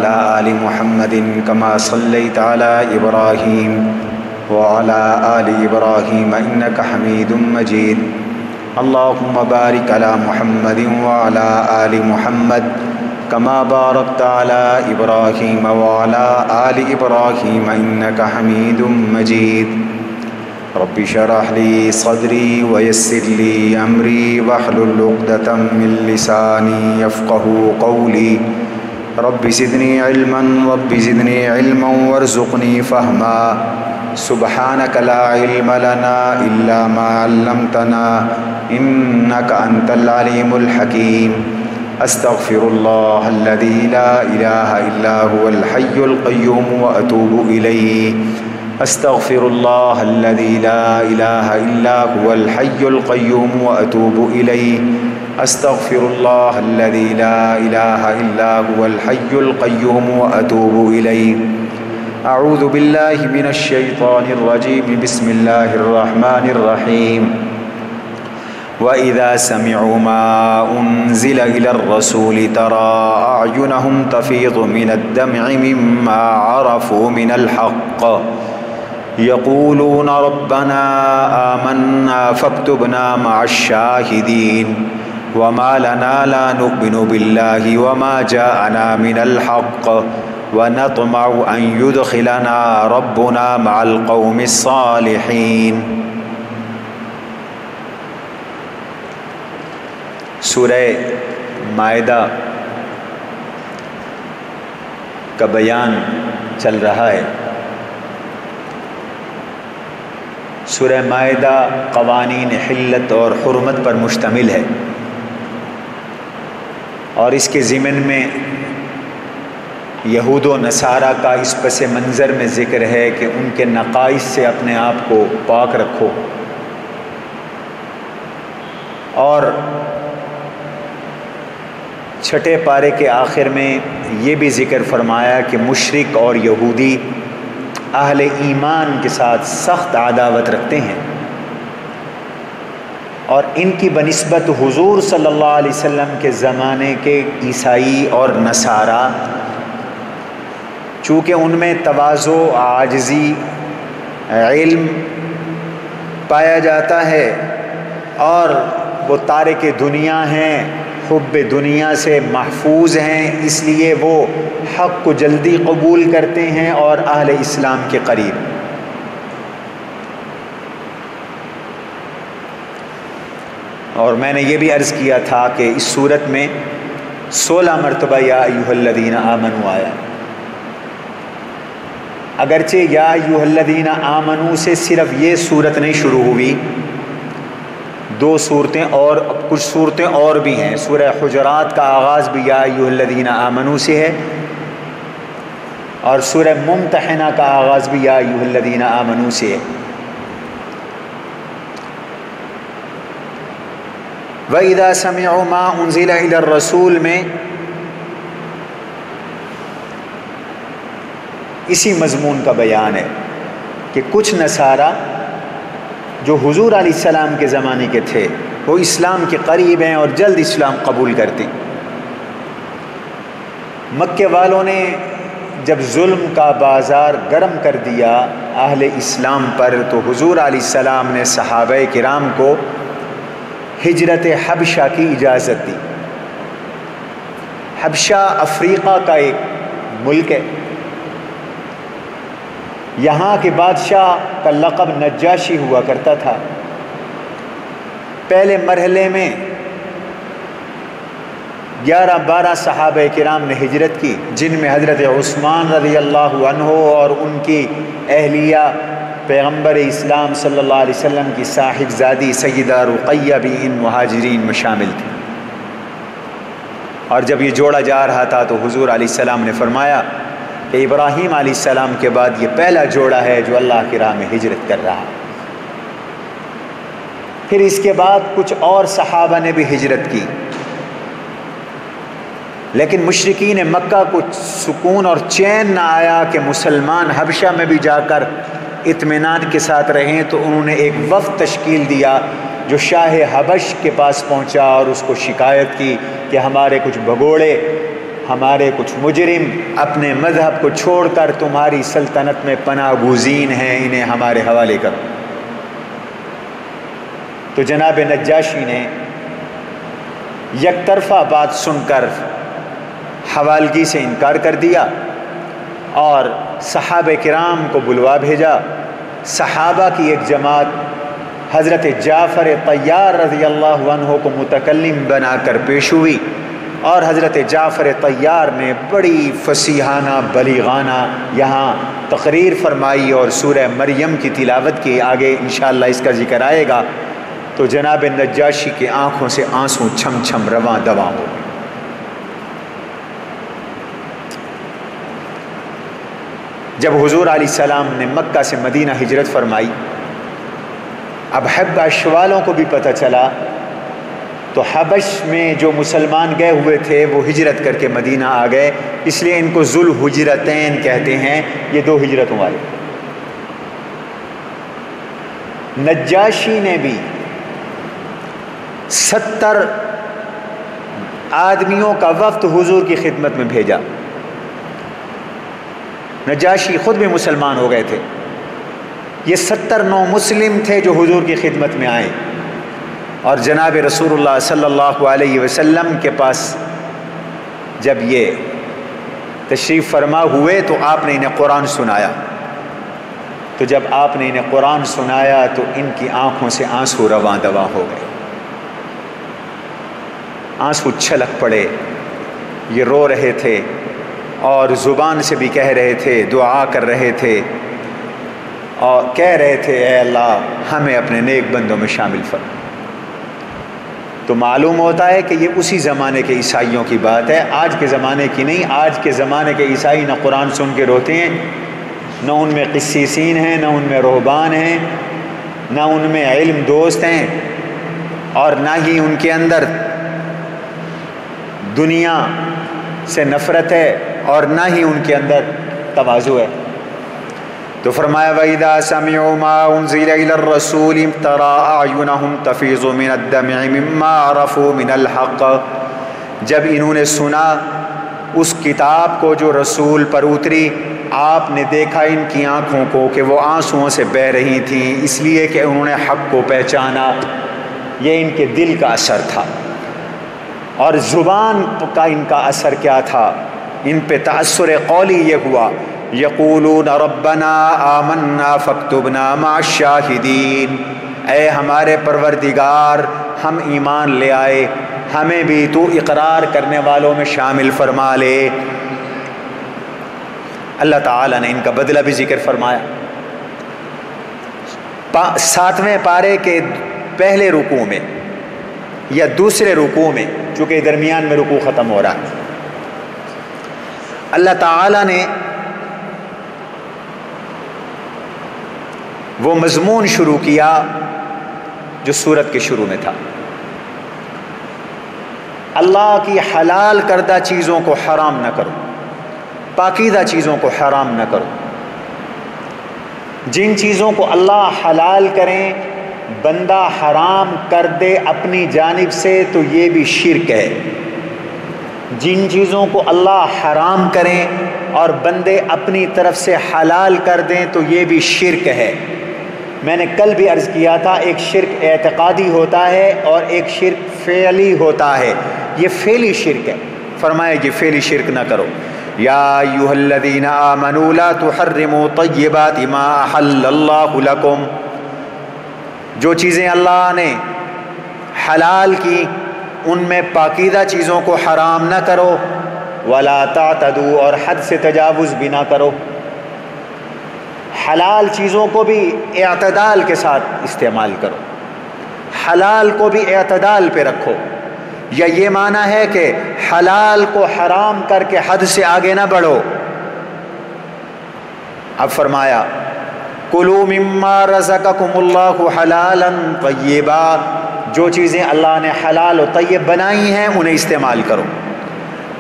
وعلى آل محمد كما صليت على إبراهيم وعلى آل إبراهيم إنك حميد مجيد اللهم بارك على محمد وعلى آل محمد كما باركت على إبراهيم وعلى آل إبراهيم إنك حميد مجيد رب اشرح لي صدري ويسر لي أمري واحلل عقدة من لساني يفقهوا قولي رب زدني علما وارزقني فهما سبحانك لا علم لنا إلا ما علمتنا إنك أنت العليم الحكيم أستغفر الله الذي لا إله إلا هو الحي القيوم وأتوب إليه أستغفر الله الذي لا إله إلا هو الحي القيوم وأتوب إليه أستغفر الله الذي لا إله إلا هو الحي القيوم وأتوب إليه أعوذ بالله من الشيطان الرجيم بسم الله الرحمن الرحيم وإذا سمعوا ما أنزل إلى الرسول ترى أعينهم تفيض من الدمع مما عرفوا من الحق يقولون ربنا آمنا فاكتبنا مع الشاهدين وما لنا لا نؤمن بالله وما جاءنا من الحق ونطمع أن يدخلنا ربنا مع القوم الصالحين۔ سورہ مائدہ کا بیان چل رہا ہے۔ سورہ مائدہ قوانین حلت اور حرمت پر مشتمل ہے، اور اس کے ضمن میں یہود و نصارہ کا اس پس منظر میں ذکر ہے کہ ان کے نقائص سے اپنے آپ کو پاک رکھو، اور چھٹے پارے کے آخر میں یہ بھی ذکر فرمایا کہ مشرک اور یہودی اہل ایمان کے ساتھ سخت عداوت رکھتے ہیں، اور ان کی بنسبت حضور صلی اللہ علیہ وسلم کے زمانے کے عیسائی اور نصارہ، چونکہ ان میں تواضع، عاجزی، علم پایا جاتا ہے، اور وہ تارک دنیا ہیں، حب دنیا سے محفوظ ہیں، اس لیے وہ حق کو جلدی قبول کرتے ہیں اور اہل اسلام کے قریب۔ اور میں نے یہ بھی عرض کیا تھا کہ اس صورت میں 16 مرتبہ یا ایھا الذین آمنوا آیا، اگرچہ یا ایھا الذین آمنوا سے صرف یہ صورت نہیں شروع ہوئی، 2 صورتیں اور کچھ صورتیں اور بھی ہیں۔ سورہ حجرات کا آغاز بھی یا ایھا الذین آمنوا سے ہے، اور سورہ ممتحنہ کا آغاز بھی یا ایھا الذین آمنوا سے ہے۔ وَإِذَا سَمِعُوا مَا أُنزِلَ إِلَى الرَّسُولِ میں اسی مضمون کا بیان ہے کہ کچھ نصارہ جو حضور علیہ السلام کے زمانے کے تھے، وہ اسلام کے قریب ہیں اور جلد اسلام قبول کرتے ہیں۔ مکے والوں نے جب ظلم کا بازار گرم کر دیا اہل اسلام پر، تو حضور علیہ السلام نے صحابہ کرام کو ہجرت حبشہ کی اجازت دی۔ حبشہ افریقہ کا ایک ملک ہے۔ یہاں کے بادشاہ کا لقب نجاشی ہوا کرتا تھا۔ پہلے مرحلے میں 11-12 صحابہ کرام نے ہجرت کی، جن میں حضرت عثمان رضی اللہ عنہ اور ان کی اہلیہ پیغمبر اسلام صلی اللہ علیہ وسلم کی صاحبزادی سیدہ رقیہ بھی ان مہاجرین میں شامل تھی۔ اور جب یہ جوڑا جا رہا تھا تو حضور علیہ السلام نے فرمایا کہ ابراہیم علیہ السلام کے بعد یہ پہلا جوڑا ہے جو اللہ کی راہ میں ہجرت کر رہا ہے۔ پھر اس کے بعد کچھ اور صحابہ نے بھی ہجرت کی، لیکن مشرکین مکہ کو سکون اور چین نہ آیا کہ مسلمان حبشہ میں بھی جا کر اطمینان کے ساتھ رہیں، تو انہوں نے ایک وفد تشکیل دیا جو شاہ حبش کے پاس پہنچا اور اس کو شکایت کی کہ ہمارے کچھ بھگوڑے ہمارے کچھ مجرم اپنے مذہب کو چھوڑ کر تمہاری سلطنت میں پناہ گزین ہیں، انہیں ہمارے حوالے کرو۔ تو جناب نجاشی نے یک طرفہ بات سن کر حوالگی سے انکار کر دیا اور صحابہ کرام کو بلوا بھیجا۔ صحابہ کی ایک جماعت حضرت جعفر طیار رضی اللہ عنہ کو متکلم بنا کر پیش ہوئی، اور حضرت جعفر طیار نے بڑی فصیحانہ بلیغانہ یہاں تقریر فرمائی اور سورہ مریم کی تلاوت کی۔ آگے انشاءاللہ اس کا ذکر آئے گا۔ تو جناب نجاشی کی آنکھوں سے آنسو چھم چھم رواں دواں ہو گئے۔ جب حضور علیہ السلام نے مکہ سے مدینہ ہجرت فرمائی، اب حبش والوں کو بھی پتہ چلا، تو حبش میں جو مسلمان گئے ہوئے تھے وہ ہجرت کر کے مدینہ آ گئے، اس لیے ان کو ذو الحجرتین کہتے ہیں، یہ دو ہجرتوں والے۔ نجاشی نے بھی 70 آدمیوں کا وفد حضور کی خدمت میں بھیجا۔ نجاشی خود بھی مسلمان ہو گئے تھے، یہ 70 نو مسلم تھے جو حضور کی خدمت میں آئے، اور جناب رسول اللہ صلی اللہ علیہ وسلم کے پاس جب یہ تشریف فرما ہوئے تو آپ نے انہیں قرآن سنایا۔ تو جب آپ نے انہیں قرآن سنایا تو ان کی آنکھوں سے آنسو رواں دواں ہو گئے، آنسو چھلک پڑے، یہ رو رہے تھے اور زبان سے بھی کہہ رہے تھے، دعا کر رہے تھے اور کہہ رہے تھے اے اللہ ہمیں اپنے نیک بندوں میں شامل فرما۔ تو معلوم ہوتا ہے کہ یہ اسی زمانے کے عیسائیوں کی بات ہے، آج کے زمانے کی نہیں۔ آج کے زمانے کے عیسائی نہ قرآن سن کے روتے ہیں، نہ ان میں قسیسین ہیں، نہ ان میں رہبان ہیں، نہ ان میں علم دوست ہیں، اور نہ ہی ان کے اندر دنیا سے نفرت ہے، اور نہ ہی ان کے اندر تواضع ہے۔ تو فرمایا وَإِذَا سَمِعُوا مَا أُنزِلَ إِلَى الرَّسُولِ تَرَىٰ أَعْيُنَهُمْ تَفِيضُ مِنَ الدَّمْعِ مِمَّا عَرَفُوا مِنَ الْحَقِّ، جب انہوں نے سنا اس کتاب کو جو رسول پر اتری، آپ نے دیکھا ان کی آنکھوں کو کہ وہ آنسوؤں سے بہہ رہی تھیں، اس لیے کہ انہوں نے حق کو پہچانا۔ یہ ان کے دل کا اثر تھا، اور زبان کا ان کا اثر کیا تھا؟ ان پہ تأثر قولی یہ ہوا یقولون ربنا آمنا فاکتبنا مع الشاہدین، اے ہمارے پروردگار ہم ایمان لے آئے، ہمیں بھی تو اقرار کرنے والوں میں شامل فرما لے۔ اللہ تعالیٰ نے ان کا بدلہ بھی ذکر فرمایا۔ 7ویں پارے کے پہلے رکوع میں یا دوسرے رکوع میں، چونکہ درمیان میں رکوع ختم ہو رہا ہے، اللہ تعالیٰ نے وہ مضمون شروع کیا جو سورت کے شروع میں تھا۔ اللہ کی حلال کردہ چیزوں کو حرام نہ کرو، پاکیزہ چیزوں کو حرام نہ کرو۔ جن چیزوں کو اللہ حلال کریں بندہ حرام کر دے اپنی جانب سے تو یہ بھی شرک ہے۔ جن چیزوں کو اللہ حرام کریں اور بندے اپنی طرف سے حلال کر دیں تو یہ بھی شرک ہے۔ میں نے کل بھی عرض کیا تھا، ایک شرک اعتقادی ہوتا ہے اور ایک شرک فعلی ہوتا ہے۔ یہ فعلی شرک ہے، فرمایا کہ فعلی شرک نہ کرو۔ یا ایھا الذین آمنوا لا تحرموا طیبات ما احل اللہ لکم، جو چیزیں اللہ نے حلال کی ان میں پاکیزہ چیزوں کو حرام نہ کرو، ولا تعتدوا، اور حد سے تجاوز بھی نہ کرو۔ حلال چیزوں کو بھی اعتدال کے ساتھ استعمال کرو، حلال کو بھی اعتدال پہ رکھو۔ یا یہ معنی ہے کہ حلال کو حرام کر کے حد سے آگے نہ بڑھو۔ اب فرمایا کلوا مما رزقکم اللہ حلالا طیبا، جو چیزیں اللہ نے حلال و طیب بنائی ہیں انہیں استعمال کرو،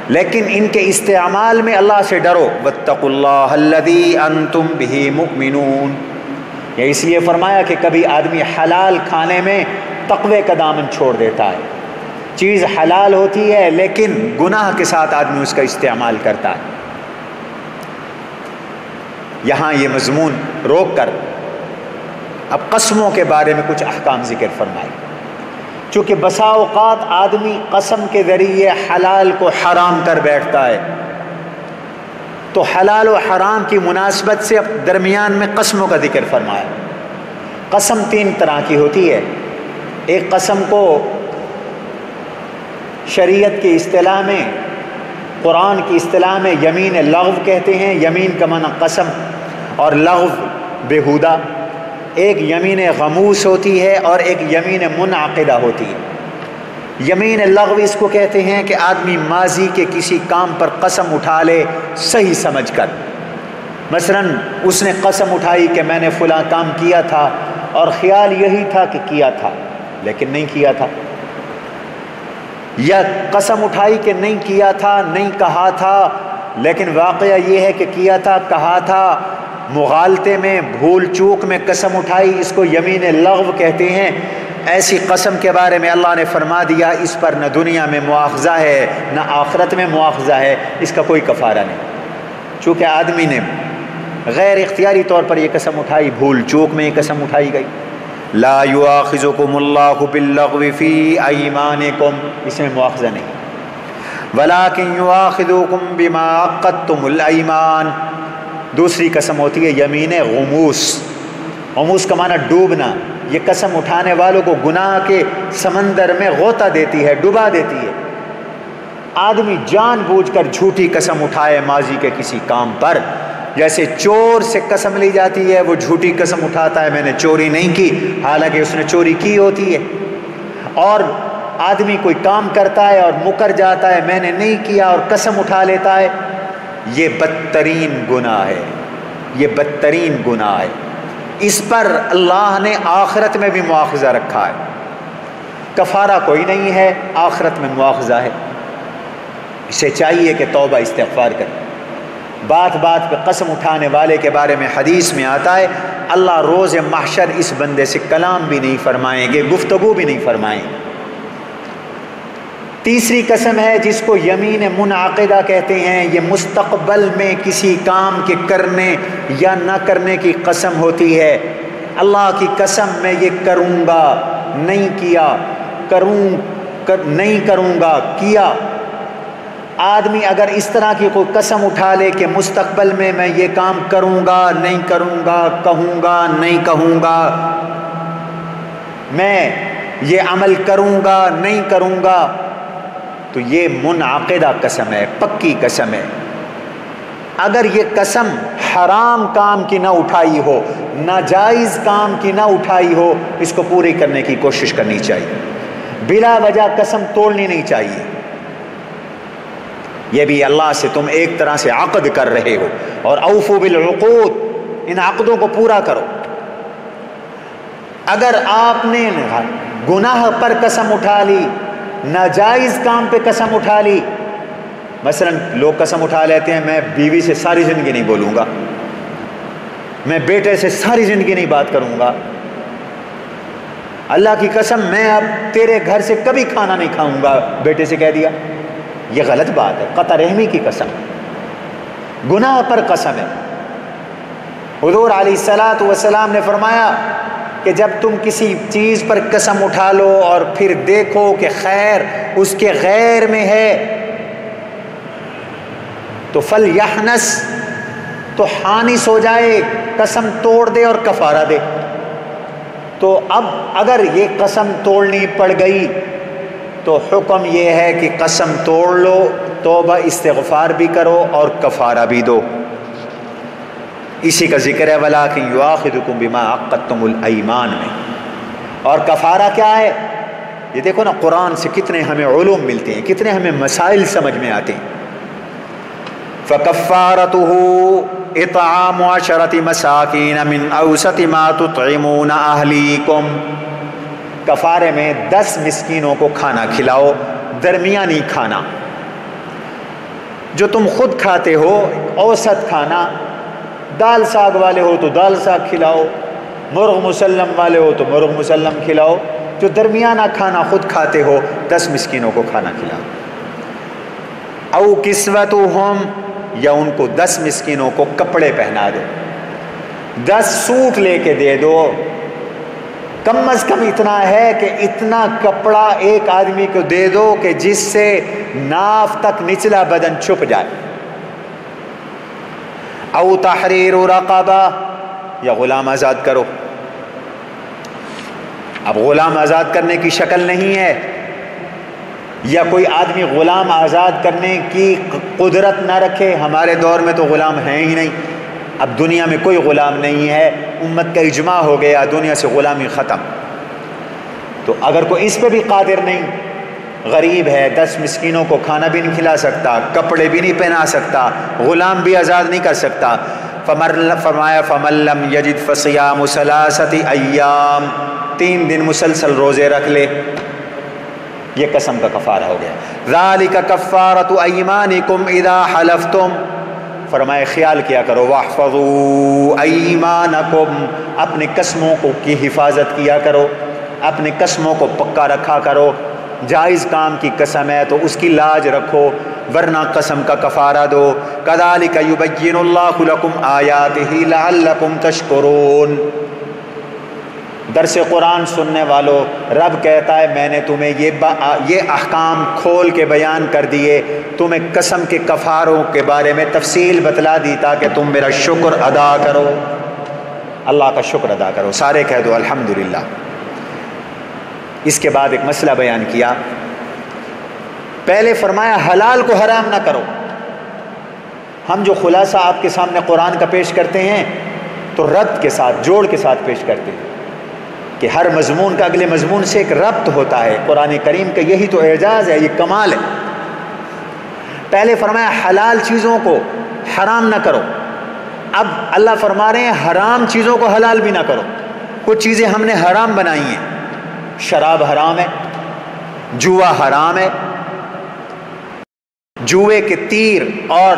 لیکن ان کے استعمال میں اللہ سے ڈرو۔ واتقوا اللہ الذی انتم بہ مؤمنون، یہ اس لیے فرمایا کہ کبھی آدمی حلال کھانے میں تقوی کا دامن چھوڑ دیتا ہے، چیز حلال ہوتی ہے لیکن گناہ کے ساتھ آدمی اس کا استعمال کرتا ہے۔ یہاں یہ مضمون روک کر اب قسموں کے بارے میں کچھ احکام ذکر فرمائے، چونکہ بسا اوقات آدمی قسم کے ذریعے حلال کو حرام کر بیٹھتا ہے، تو حلال و حرام کی مناسبت سے اب درمیان میں قسموں کا ذکر فرمایا۔ قسم 3 طرح کی ہوتی ہے۔ ایک قسم کو شریعت کی اصطلاح میں، قرآن کی اصطلاح میں یمین لغو کہتے ہیں، یمین کا معنی قسم اور لغو بیہودہ۔ ایک یمین غموس ہوتی ہے اور ایک یمین منعقدہ ہوتی ہے۔ یمین لغو اس کو کہتے ہیں کہ آدمی ماضی کے کسی کام پر قسم اٹھا لے صحیح سمجھ کر، مثلا اس نے قسم اٹھائی کہ میں نے فلاں کام کیا تھا اور خیال یہی تھا کہ کیا تھا لیکن نہیں کیا تھا، یا قسم اٹھائی کہ نہیں کیا تھا، نہیں کہا تھا، لیکن واقعہ یہ ہے کہ کیا تھا، کہا تھا، مغالطے میں، بھول چوک میں قسم اٹھائی، اس کو یمین لغو کہتے ہیں۔ ایسی قسم کے بارے میں اللہ نے فرما دیا اس پر نہ دنیا میں مواخذہ ہے نہ آخرت میں مواخذہ ہے، اس کا کوئی کفارہ نہیں، چونکہ آدمی نے غیر اختیاری طور پر یہ قسم اٹھائی، بھول چوک میں یہ قسم اٹھائی گئی۔ لا یؤاخذکم اللہ باللغو فی ایمانکم، اس میں مواخذہ نہیں، ولکن یؤاخذکم بما عقدتم الایمان۔ دوسری قسم ہوتی ہے یمین غموس۔ غموس کا معنی ڈوبنا، یہ قسم اٹھانے والوں کو گناہ کے سمندر میں غوطہ دیتی ہے، ڈبا دیتی ہے۔ آدمی جان بوجھ کر جھوٹی قسم اٹھائے ماضی کے کسی کام پر، جیسے چور سے قسم لی جاتی ہے، وہ جھوٹی قسم اٹھاتا ہے میں نے چوری نہیں کی، حالانکہ اس نے چوری کی ہوتی ہے۔ اور آدمی کوئی کام کرتا ہے اور مکر جاتا ہے میں نے نہیں کیا اور قسم اٹھا لیتا ہے، یہ بدترین گناہ ہے، یہ بدترین گناہ ہے۔ اس پر اللہ نے آخرت میں بھی مواخذہ رکھا ہے، کفارہ کوئی نہیں ہے، آخرت میں مواخذہ ہے۔ اسے چاہیے کہ توبہ استغفار کرے۔ بات بات پہ قسم اٹھانے والے کے بارے میں حدیث میں آتا ہے اللہ روز محشر اس بندے سے کلام بھی نہیں فرمائیں گے، گفتگو بھی نہیں فرمائیں گے۔ تیسری قسم ہے جس کو یمین منعقدہ کہتے ہیں، یہ مستقبل میں کسی کام کے کرنے یا نہ کرنے کی قسم ہوتی ہے۔ اللہ کی قسم میں یہ کروں گا، نہیں کیا، نہیں کروں گا، کیا۔ آدمی اگر اس طرح کی کوئی قسم اٹھا لے کہ مستقبل میں یہ کام کروں گا، نہیں کروں گا، کہوں گا، نہیں کہوں گا، میں یہ عمل کروں گا، نہیں کروں گا، تو یہ منعقدہ قسم ہے، پکی قسم ہے۔ اگر یہ قسم حرام کام کی نہ اٹھائی ہو، ناجائز کام کی نہ اٹھائی ہو، اس کو پوری کرنے کی کوشش کرنی چاہیے، بلا وجہ قسم توڑنی نہیں چاہیے۔ یہ بھی اللہ سے تم ایک طرح سے عقد کر رہے ہو، اور اوفوا بالعقود، ان عقدوں کو پورا کرو۔ اگر آپ نے گناہ پر قسم اٹھا لی، ناجائز کام پہ قسم اٹھا لی، مثلا لوگ قسم اٹھا لیتے ہیں میں بیوی سے ساری زندگی نہیں بولوں گا، میں بیٹے سے ساری زندگی نہیں بات کروں گا، اللہ کی قسم میں اب تیرے گھر سے کبھی کھانا نہیں کھاؤں گا، بیٹے سے کہہ دیا، یہ غلط بات ہے، قطع رحمی کی قسم، گناہ پر قسم ہے۔ حضور علیہ الصلوۃ والسلام نے فرمایا کہ جب تم کسی چیز پر قسم اٹھا لو اور پھر دیکھو کہ خیر اس کے غیر میں ہے تو فلیحنس، تو حانس ہو جائے، قسم توڑ دے اور کفارہ دے۔ تو اب اگر یہ قسم توڑنی پڑ گئی تو حکم یہ ہے کہ قسم توڑ لو، توبہ استغفار بھی کرو اور کفارہ بھی دو۔ اسی کا ذکر ہے وَلَٰكِن يُؤَاخِذُكُم بِمَا عَقَّدتُّمُ الْأَيْمَانَ میں۔ اور کفارہ کیا ہے؟ یہ دیکھو نا قرآن سے کتنے ہمیں علوم ملتے ہیں، کتنے ہمیں مسائل سمجھ میں آتے ہیں۔ فَكَفَّارَتُهُ إِطْعَامُ 10 مَسَاكِينَ مِنْ أَوْسَطِ مَا تُطْعِمُونَ أَهْلِيكُمْ، کفارے میں 10 مسکینوں کو کھانا کھلاؤ، درمیانی کھانا جو تم خود کھاتے ہو، اوسط کھانا، دال ساگ والے ہو تو دال ساگ کھلاؤ، مرغ مسلم والے ہو تو مرغ مسلم کھلاؤ، جو درمیانہ کھانا خود کھاتے ہو 10 مسکینوں کو کھانا کھلاؤ۔ او کسوتہم، یا ان کو 10 مسکینوں کو کپڑے پہنا دو، 10 سوٹ لے کے دے دو۔ کم از کم اتنا ہے کہ اتنا کپڑا ایک آدمی کو دے دو کہ جس سے ناف تک نچلا بدن چھپ جائے۔ او تحریر رقبہ، یا غلام آزاد کرو۔ اب غلام آزاد کرنے کی شکل نہیں ہے، یا کوئی آدمی غلام آزاد کرنے کی قدرت نہ رکھے۔ ہمارے دور میں تو غلام ہیں ہی نہیں، اب دنیا میں کوئی غلام نہیں ہے، امت کا اجماع ہو گیا، دنیا سے غلامی ختم۔ تو اگر کوئی اس پہ بھی قادر نہیں، غریب ہے، 10 مسکینوں کو کھانا بھی نہیں کھلا سکتا، کپڑے بھی نہیں پہنا سکتا، غلام بھی آزاد نہیں کر سکتا، فرمایا فَمَن لَّمْ يَجِدْ فَصِيَامُ ثَلَاثَةِ أَيَّامٍ، 3 دن مسلسل روزے رکھ لے، یہ قسم کا کفارہ ہو گیا۔ ذَلِكَ كَفَّارَةُ أَيْمَانِكُمْ إِذَا حَلَفْتُمْ، فرمائے خیال کیا کرو، وَاحْفَظُوا أَيْمَانَكُمْ، اپنے قسموں کو کی حفاظت کیا کرو، اپنے قسموں کو پکا رکھا کرو۔ جائز کام کی قسم ہے تو اس کی لاج رکھو، ورنہ قسم کا کفارہ دو۔ كَذَلِكَ يُبَيِّنُ اللَّهُ لَكُمْ آيَاتِهِ لَعَلَّكُمْ تَشْكُرُونَ۔ درس قرآن سننے والوں، رب کہتا ہے میں نے تمہیں یہ احکام کھول کے بیان کر دیے، تمہیں قسم کے کفاروں کے بارے میں تفصیل بتلا دی تاکہ تم میرا شکر ادا کرو، اللہ کا شکر ادا کرو۔ سارے کہہ دو الحمدللہ۔ اس کے بعد ایک مسئلہ بیان کیا، پہلے فرمایا حلال کو حرام نہ کرو۔ ہم جو خلاصہ آپ کے سامنے قرآن کا پیش کرتے ہیں تو ربط کے ساتھ، جوڑ کے ساتھ پیش کرتے ہیں کہ ہر مضمون کا اگلے مضمون سے ایک ربط ہوتا ہے۔ قرآن کریم کا یہی تو اعجاز ہے، یہ کمال ہے۔ پہلے فرمایا حلال چیزوں کو حرام نہ کرو، اب اللہ فرما رہے ہیں حرام چیزوں کو حلال بھی نہ کرو۔ کچھ چیزیں ہم نے حرام بنائی ہیں، شراب حرام ہے، جوا حرام ہے، جوئے کے تیر اور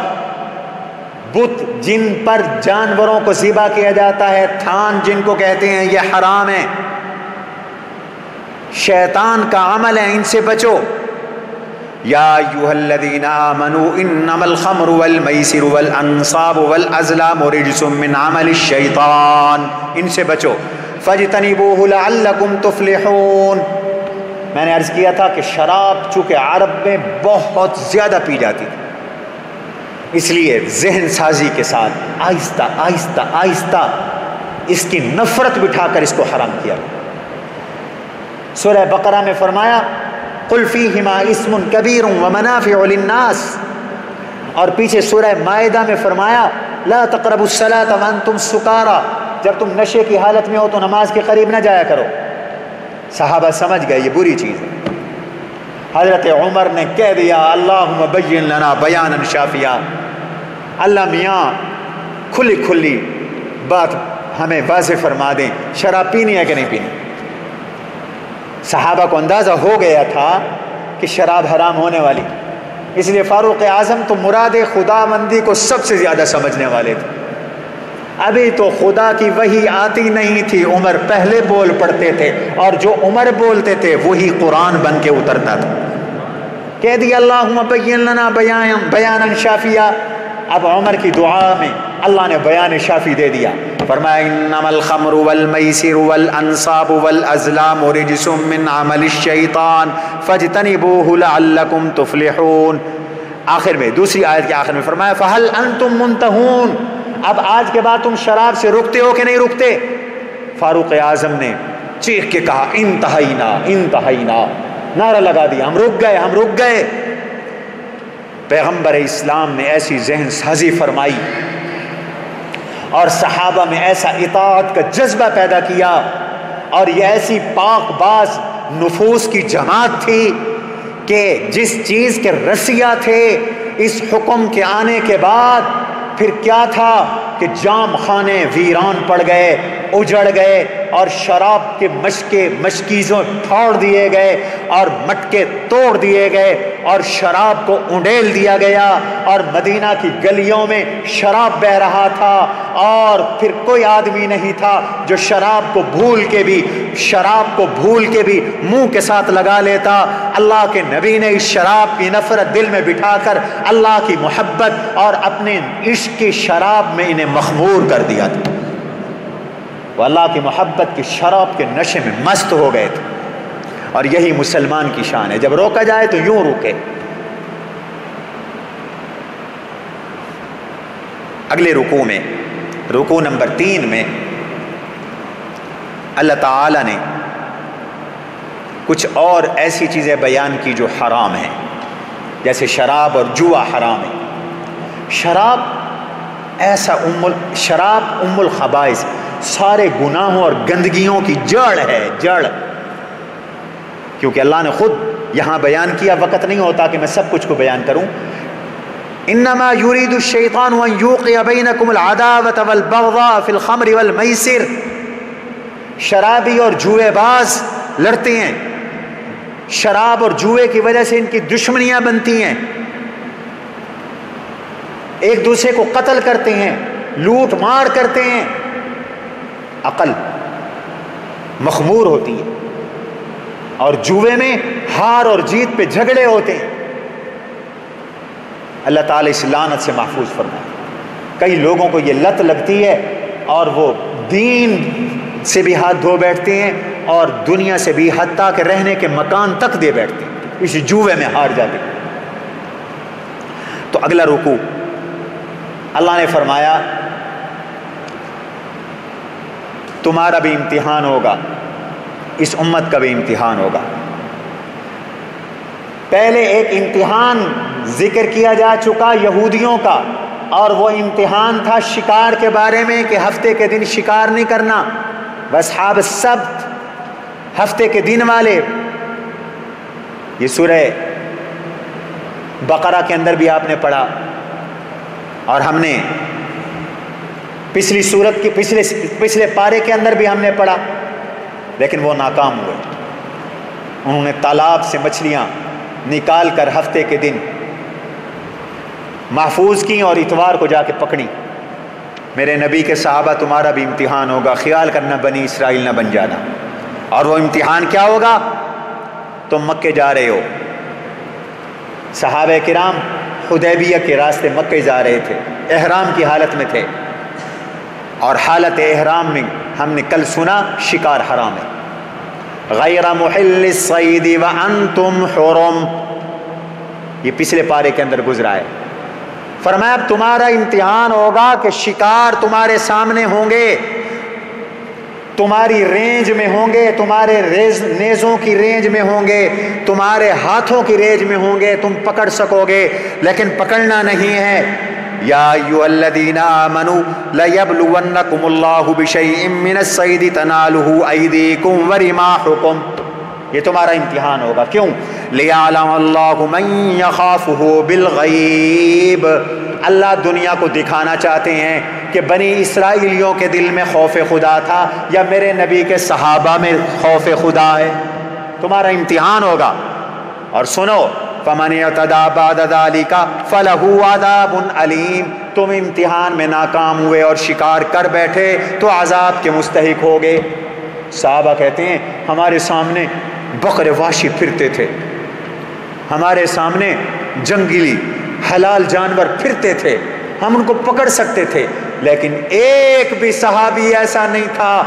بت جن پر جانوروں کو ذبح کیا جاتا ہے، تھان جن کو کہتے ہیں، یہ حرام ہے، شیطان کا عمل ہے، ان سے بچو۔ یا ایھا الذین آمنوا انما الخمر والمیسر والانصاب والازلام رجس من عمل الشیطان، ان سے بچو۔ فاجتنبوہ لعلکم تفلحون۔ میں نے عرض کیا تھا کہ شراب چونکہ عرب میں بہت زیادہ پی جاتی تھی، اس لیے ذہن سازی کے ساتھ آہستہ آہستہ آہستہ اس کی نفرت بٹھا کر اس کو حرام کیا۔ سورہ بقرہ میں فرمایا قل فیہما اسم کبیر ومنافع للناس، اور پیچھے سورہ مائدہ میں فرمایا لا تقربوا الصلاۃ وانتم سکارى، جب تم نشے کی حالت میں ہو تو نماز کے قریب نہ جایا کرو۔ صحابہ سمجھ گئے یہ بری چیز ہے۔ حضرت عمر نے کہہ دیا اللہم بین لنا بیانا شافیا، اللہ میاں کھلی کھلی بات ہمیں واضح فرما دیں، شراب پینی ہے کہ نہیں پینی۔ صحابہ کو اندازہ ہو گیا تھا کہ شراب حرام ہونے والی، اس لیے فاروق اعظم تو مراد خدا مندی کو سب سے زیادہ سمجھنے والے تھے۔ ابھی تو خدا کی وحی آتی نہیں تھی، عمر پہلے بول پڑتے تھے، اور جو عمر بولتے تھے وہی قرآن بن کے اترتا تھا۔ کہہ دیا اللہم بین لنا بیانا شافیا، اب عمر کی دعا میں اللہ نے بیان شافی دے دیا، فرمایا انما الخمر والمیسر والانصاب والازلام رجس من عمل الشیطان فاجتنبوہ لعلکم تفلحون۔ آخر میں دوسری آیت کے آخر میں فرمایا فہل انتم منتہون، اب آج کے بعد تم شراب سے رکتے ہو کہ نہیں رکتے؟ فاروق اعظم نے چیخ کے کہا انتہینا انتہینا، نعرہ لگا دیا ہم رک گئے، ہم رک گئے۔ پیغمبر اسلام نے ایسی ذہن سازی فرمائی اور صحابہ میں ایسا اطاعت کا جذبہ پیدا کیا، اور یہ ایسی پاک باز نفوس کی جماعت تھی کہ جس چیز کے رسیا تھے اس حکم کے آنے کے بعد پھر کیا تھا کہ جام خانے ویران پڑ گئے، اجڑ گئے، اور شراب کے مشکیزوں پھاڑ دیے گئے اور مٹکے توڑ دیے گئے، اور شراب کو انڈیل دیا گیا اور مدینہ کی گلیوں میں شراب بہ رہا تھا، اور پھر کوئی آدمی نہیں تھا جو شراب کو بھول کے بھی منہ کے ساتھ لگا لیتا۔ اللہ کے نبی نے اس شراب کی نفرت دل میں بٹھا کر اللہ کی محبت اور اپنے عشق کی شراب میں انہیں مخمور کر دیا تھا۔ وہ اللہ کی محبت کی شراب کے نشے میں مست ہو گئے تھے، اور یہی مسلمان کی شان ہے، جب روکا جائے تو یوں روکے۔ اگلے رکوع میں، رکوع نمبر 3 میں اللہ تعالی نے کچھ اور ایسی چیزیں بیان کی جو حرام ہیں، جیسے شراب اور جوا حرام ہے۔ شراب شراب ام الخبائث، سارے گناہوں اور گندگیوں کی جڑ ہے، جڑ، کیونکہ اللہ نے خود یہاں بیان کیا، وقت نہیں ہوتا کہ میں سب کچھ کو بیان کروں۔ انما یرید الشیطان ان یوقع بینکم العداوۃ والبغضاء فی الخمر والمیسر۔ شرابی اور جوئے باز لڑتے ہیں، شراب اور جوئے کی وجہ سے ان کی دشمنیاں بنتی ہیں، ایک دوسرے کو قتل کرتے ہیں، لوٹ مار کرتے ہیں، عقل مخمور ہوتی ہے، اور جوئے میں ہار اور جیت پہ جھگڑے ہوتے ہیں۔ اللہ تعالیٰ اس لعنت سے محفوظ فرمائے۔ کئی لوگوں کو یہ لت لگتی ہے اور وہ دین سے بھی ہاتھ دھو بیٹھتے ہیں اور دنیا سے بھی، حتیٰ کہ رہنے کے مکان تک دے بیٹھتے ہیں، اس جوئے میں ہار جاتے ہیں۔ تو اگلا رکوع اللہ نے فرمایا تمہارا بھی امتحان ہوگا، اس امت کا بھی امتحان ہوگا۔ پہلے ایک امتحان ذکر کیا جا چکا یہودیوں کا، اور وہ امتحان تھا شکار کے بارے میں کہ ہفتے کے دن شکار نہیں کرنا، واصحاب السبت، ہفتے کے دن والے۔ یہ سورہ بقرہ کے اندر بھی آپ نے پڑھا، اور ہم نے پچھلی سورت کی پچھلے پارے کے اندر بھی ہم نے پڑھا، لیکن وہ ناکام ہوئے۔ انہوں نے تالاب سے مچھلیاں نکال کر ہفتے کے دن محفوظ کی اور اتوار کو جا کے پکڑی۔ میرے نبی کے صحابہ تمہارا بھی امتحان ہوگا، خیال کرنا بنی اسرائیل نہ بن جانا۔ اور وہ امتحان کیا ہوگا؟ تم مکے جا رہے ہو، صحابہ کرام حدیبیہ کے راستے مکے جا رہے تھے، احرام کی حالت میں تھے، اور حالت احرام میں ہم نے کل سنا شکار حرام ہے۔ غیر محل الصید وانتم حرم، یہ پچھلے پارے کے اندر گزرا ہے۔ فرمایا اب تمہارا امتحان ہوگا کہ شکار تمہارے سامنے ہوں گے، تمہاری رینج میں ہوں گے، تمہارے نیزوں کی رینج میں ہوں گے، تمہارے ہاتھوں کی رینج میں ہوں گے، تم پکڑ سکو گے، لیکن پکڑنا نہیں ہے۔ یا ایھا الذین آمنوا لیبلونکم اللہ بشیء من الصید تنالہ ایدیکم ورماحکم، یہ تمہارا امتحان ہوگا۔ کیوں؟ لیعلم اللہ من یخافہ بالغیب، اللہ دنیا کو دکھانا چاہتے ہیں کہ بنی اسرائیلیوں کے دل میں خوف خدا تھا یا میرے نبی کے صحابہ میں خوف خدا ہے۔ تمہارا امتحان ہوگا۔ اور سنو، فمن اعتدی بعد ذلک فلہ عذاب علیم، تم امتحان میں ناکام ہوئے اور شکار کر بیٹھے تو عذاب کے مستحق ہوگے۔ صحابہ کہتے ہیں ہمارے سامنے بقر وحشی پھرتے تھے، ہمارے سامنے جنگلی حلال جانور پھرتے تھے، ہم ان کو پکڑ سکتے تھے، لیکن ایک بھی صحابی ایسا نہیں تھا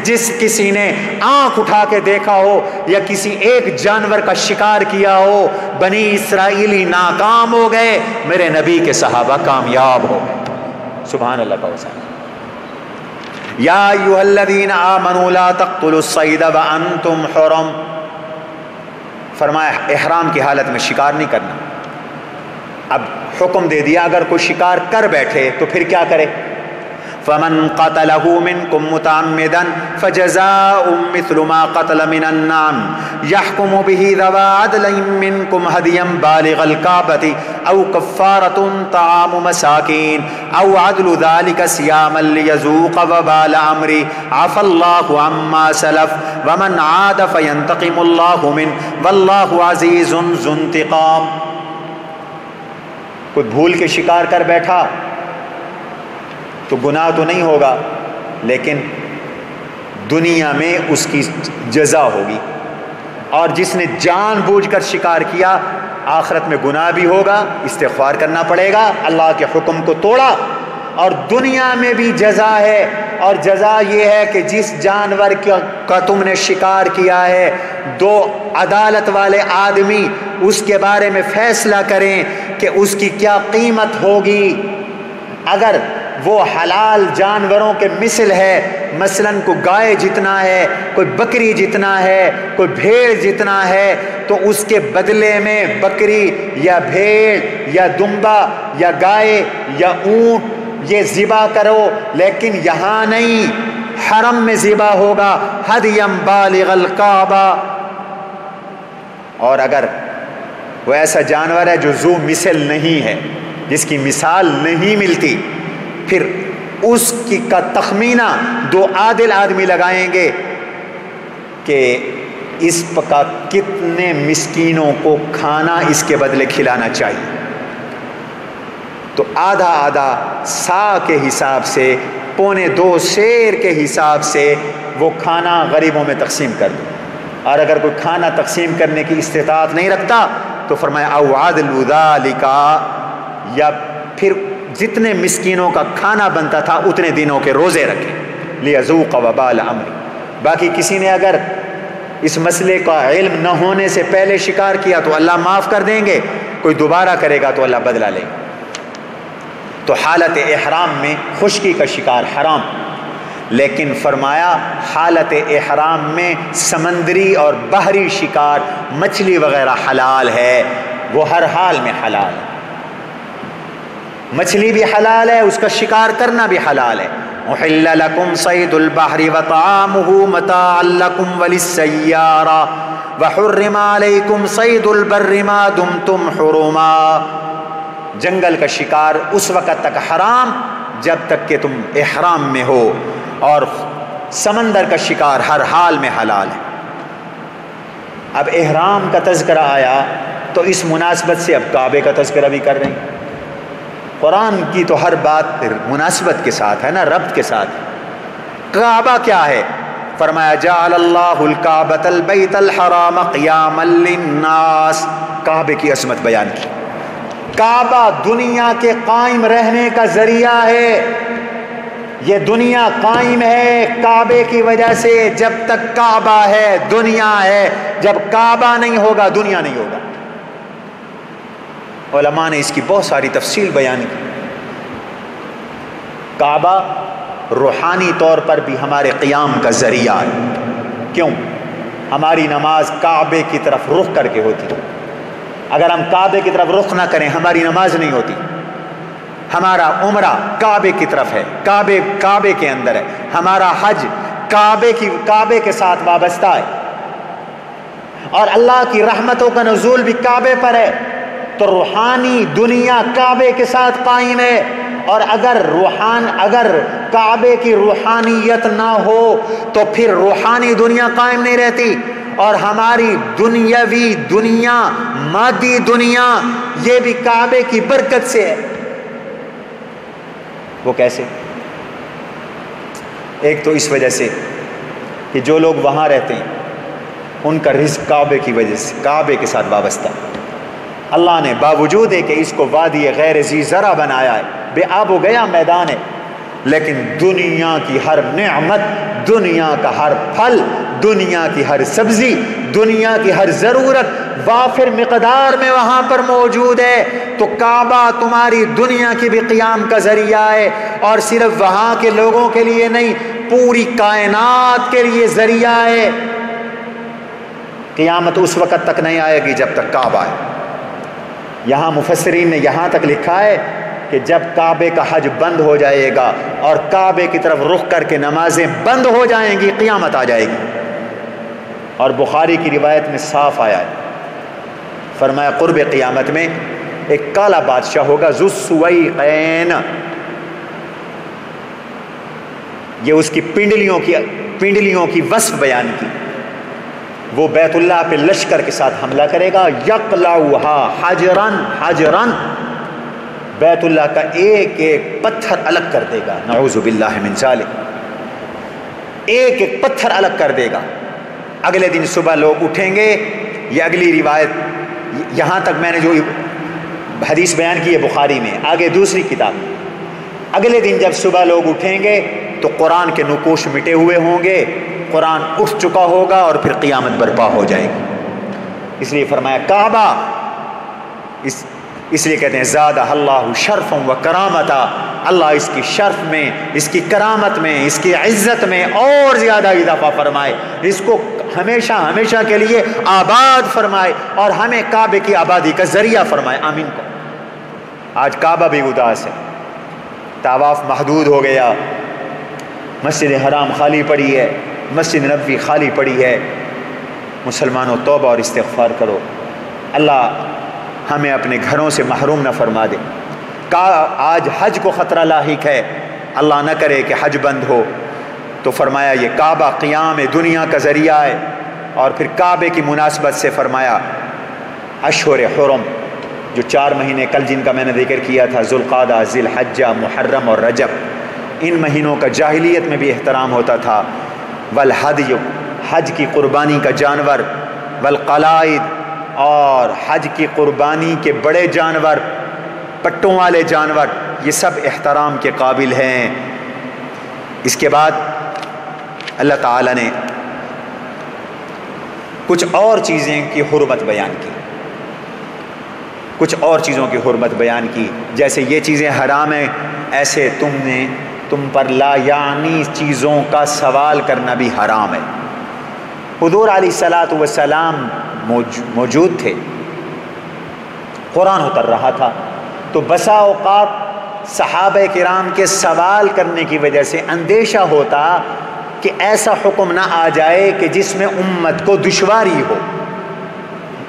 جس کسی نے آنکھ اٹھا کے دیکھا ہو یا کسی ایک جانور کا شکار کیا ہو۔ بنی اسرائیلی ناکام ہو گئے، میرے نبی کے صحابہ کامیاب ہو گئے۔ سبحان اللہ کا وسعت۔ یا ایھا الذین آمنوا لا تقتلوا الصید وانتم حرم، فرمایا احرام کی حالت میں شکار نہیں کرنا۔ اب حکم دے دیا اگر کوئی شکار کر بیٹھے تو پھر کیا کرے؟ فمن قتله منكم متعمدا فجزاء مثل ما قتل من النعم يحكم به ذوى عدل منكم هديا بالغ الكعبة أو كفارة طعام مساكين أو عدل ذلك صياما ليذوق وبال أمره عفى الله عما سلف ومن عاد فينتقم الله منه والله عزيز ذو انتقام۔ کوئی بھول کے شکار کر بیٹھا تو گناہ تو نہیں ہوگا، لیکن دنیا میں اس کی جزا ہوگی، اور جس نے جان بوجھ کر شکار کیا آخرت میں گناہ بھی ہوگا، استغفار کرنا پڑے گا، اللہ کے حکم کو توڑا، اور دنیا میں بھی جزا ہے، اور جزا یہ ہے کہ جس جانور کا تم نے شکار کیا ہے دو عدالت والے آدمی اس کے بارے میں فیصلہ کریں کہ اس کی کیا قیمت ہوگی۔ اگر وہ حلال جانوروں کے مثل ہے، مثلا کوئی گائے جتنا ہے، کوئی بکری جتنا ہے، کوئی بھیڑ جتنا ہے، تو اس کے بدلے میں بکری یا بھیڑ یا دمبا یا گائے یا اونٹ یہ ذبح کرو، لیکن یہاں نہیں، حرم میں ذبح ہوگا، ہدیم بالغ الکعبہ۔ اور اگر وہ ایسا جانور ہے جو ذو مثل نہیں ہے، جس کی مثال نہیں ملتی، پھر اس کی کا تخمینہ دو عادل آدمی لگائیں گے کہ اس کا کتنے مسکینوں کو کھانا اس کے بدلے کھلانا چاہیے، تو آدھا آدھا سا کے حساب سے، پونے 2 سیر کے حساب سے وہ کھانا غریبوں میں تقسیم کر دو۔ اور اگر کوئی کھانا تقسیم کرنے کی استطاعت نہیں رکھتا تو فرمایا او عدل ذالک، یا پھر جتنے مسکینوں کا کھانا بنتا تھا اتنے دنوں کے روزے رکھیں، لیذوق وبال امر۔ باقی کسی نے اگر اس مسئلے کا علم نہ ہونے سے پہلے شکار کیا تو اللہ معاف کر دیں گے، کوئی دوبارہ کرے گا تو اللہ بدلہ لے گا۔ تو حالت احرام میں خشکی کا شکار حرام، لیکن فرمایا حالت احرام میں سمندری اور بحری شکار، مچھلی وغیرہ حلال ہے، وہ ہر حال میں حلال ہے، مچھلی بھی حلال ہے، اس کا شکار کرنا بھی حلال ہے۔ احل لکم صید البحر وطعامہ متاعا لکم وللسیارہ وحرم علیکم صید البر ما دمتم حرما۔ جنگل کا شکار اس وقت تک حرام جب تک کہ تم احرام میں ہو، اور سمندر کا شکار ہر حال میں حلال ہے۔ اب احرام کا تذکرہ آیا تو اس مناسبت سے اب کعبے کا تذکرہ بھی کر رہے ہیں۔ قرآن کی تو ہر بات مناسبت کے ساتھ ہے نا، ربط کے ساتھ۔ کعبہ کیا ہے؟ فرمایا جعل اللہ الکعبۃ البیت الحرام قیاما للناس، کعبے کی عظمت بیان کی۔ کعبہ دنیا کے قائم رہنے کا ذریعہ ہے، یہ دنیا قائم ہے کعبے کی وجہ سے، جب تک کعبہ ہے دنیا ہے، جب کعبہ نہیں ہوگا دنیا نہیں ہوگا۔ علماء نے اس کی بہت ساری تفصیل بیان کی۔ کعبہ روحانی طور پر بھی ہمارے قیام کا ذریعہ ہے۔ کیوں؟ ہماری نماز کعبے کی طرف رخ کر کے ہوتی ہے، اگر ہم کعبے کی طرف رخ نہ کریں ہماری نماز نہیں ہوتی۔ ہمارا عمرہ کعبے کی طرف ہے، کعبے کے اندر ہے، ہمارا حج کعبے کے ساتھ وابستہ ہے، اور اللہ کی رحمتوں کا نزول بھی کعبے پر ہے۔ تو روحانی دنیا کعبے کے ساتھ قائم ہے، اور اگر کعبے کی روحانیت نہ ہو تو پھر روحانی دنیا قائم نہیں رہتی، اور ہماری دنیاوی دنیا، مادی دنیا، یہ بھی کعبے کی برکت سے ہے۔ وہ کیسے؟ ایک تو اس وجہ سے کہ جو لوگ وہاں رہتے ہیں ان کا رزق کعبے کی وجہ سے، کعبے کے ساتھ وابستہ۔ اللہ نے باوجود ہے کہ اس کو وادی غیر ذی زرع بنایا ہے، بے آب و گیا میدان ہے، لیکن دنیا کی ہر نعمت، دنیا کا ہر پھل، دنیا کی ہر سبزی، دنیا کی ہر ضرورت وافر مقدار میں وہاں پر موجود ہے۔ تو کعبہ تمہاری دنیا کی بھی قیام کا ذریعہ ہے، اور صرف وہاں کے لوگوں کے لیے نہیں، پوری کائنات کے لیے ذریعہ ہے۔ قیامت اس وقت تک نہیں آئے گی جب تک کعبہ ہے۔ یہاں مفسرین نے یہاں تک لکھا ہے کہ جب کعبے کا حج بند ہو جائے گا اور کعبے کی طرف رخ کر کے نمازیں بند ہو جائیں گی، قیامت آ جائے گی۔ اور بخاری کی روایت میں صاف آیا ہے، فرمایا قرب قیامت میں ایک کالا بادشاہ ہوگا، ذو السویقین، یہ اس کی پنڈلیوں کی وصف بیان کی۔ وہ بیت اللہ پہ لشکر کے ساتھ حملہ کرے گا، یقلعها حجرن حجرن، بیت اللہ کا ایک ایک پتھر الگ کر دے گا، نعوذ باللہ من ذالک، ایک ایک پتھر الگ کر دے گا۔ اگلے دن صبح لوگ اٹھیں گے، یہ اگلی روایت، یہاں تک میں نے جو حدیث بیان کی ہے بخاری میں، آگے دوسری کتاب، اگلے دن جب صبح لوگ اٹھیں گے تو قرآن کے نقوش مٹے ہوئے ہوں گے، قرآن اٹھ چکا ہوگا اور پھر قیامت برپا ہو جائے گی۔ اس لیے فرمایا کعبہ، اس لیے کہتے ہیں زادہ اللہ شرفا و کرامتا، اللہ اس کی شرف میں، اس کی کرامت میں، اس کی عزت میں اور زیادہ اضافہ فرمائے، اس کو ہمیشہ ہمیشہ کے لیے آباد فرمائے اور ہمیں کعبے کی آبادی کا ذریعہ فرمائے، آمین کو۔ آج کعبہ بھی اداس ہے، طواف محدود ہو گیا، مسجد حرام خالی پڑی ہے، مسجد نبوی خالی پڑی ہے۔ مسلمانوں توبہ اور استغفار کرو، اللہ ہمیں اپنے گھروں سے محروم نہ فرما دے۔ آج حج کو خطرہ لاحق ہے، اللہ نہ کرے کہ حج بند ہو، تو فرمایا یہ کعبہ قیام دنیا کا ذریعہ ہے۔ اور پھر کعبے کی مناسبت سے فرمایا اشہر حرم، جو 4 مہینے کل جن کا میں نے ذکر کیا تھا، ذوالقعدہ، ذی الحجہ، محرم اور رجب، ان مہینوں کا جاہلیت میں بھی احترام ہوتا تھا۔ والہدی، حج کی قربانی کا جانور، والقلائد، اور حج کی قربانی کے بڑے جانور، پٹوں والے جانور، یہ سب احترام کے قابل ہیں۔ اس کے بعد اللہ تعالیٰ نے کچھ اور چیزیں کی حرمت بیان کی، کچھ اور چیزوں کی حرمت بیان کی، جیسے یہ چیزیں حرام ہیں، ایسے تم پر لا یعنی چیزوں کا سوال کرنا بھی حرام ہے۔ حضور علیہ الصلاۃ والسلام موجود تھے، قرآن اتر رہا تھا، تو بسا اوقات صحابہ کرام کے سوال کرنے کی وجہ سے اندیشہ ہوتا کہ ایسا حکم نہ آ جائے کہ جس میں امت کو دشواری ہو،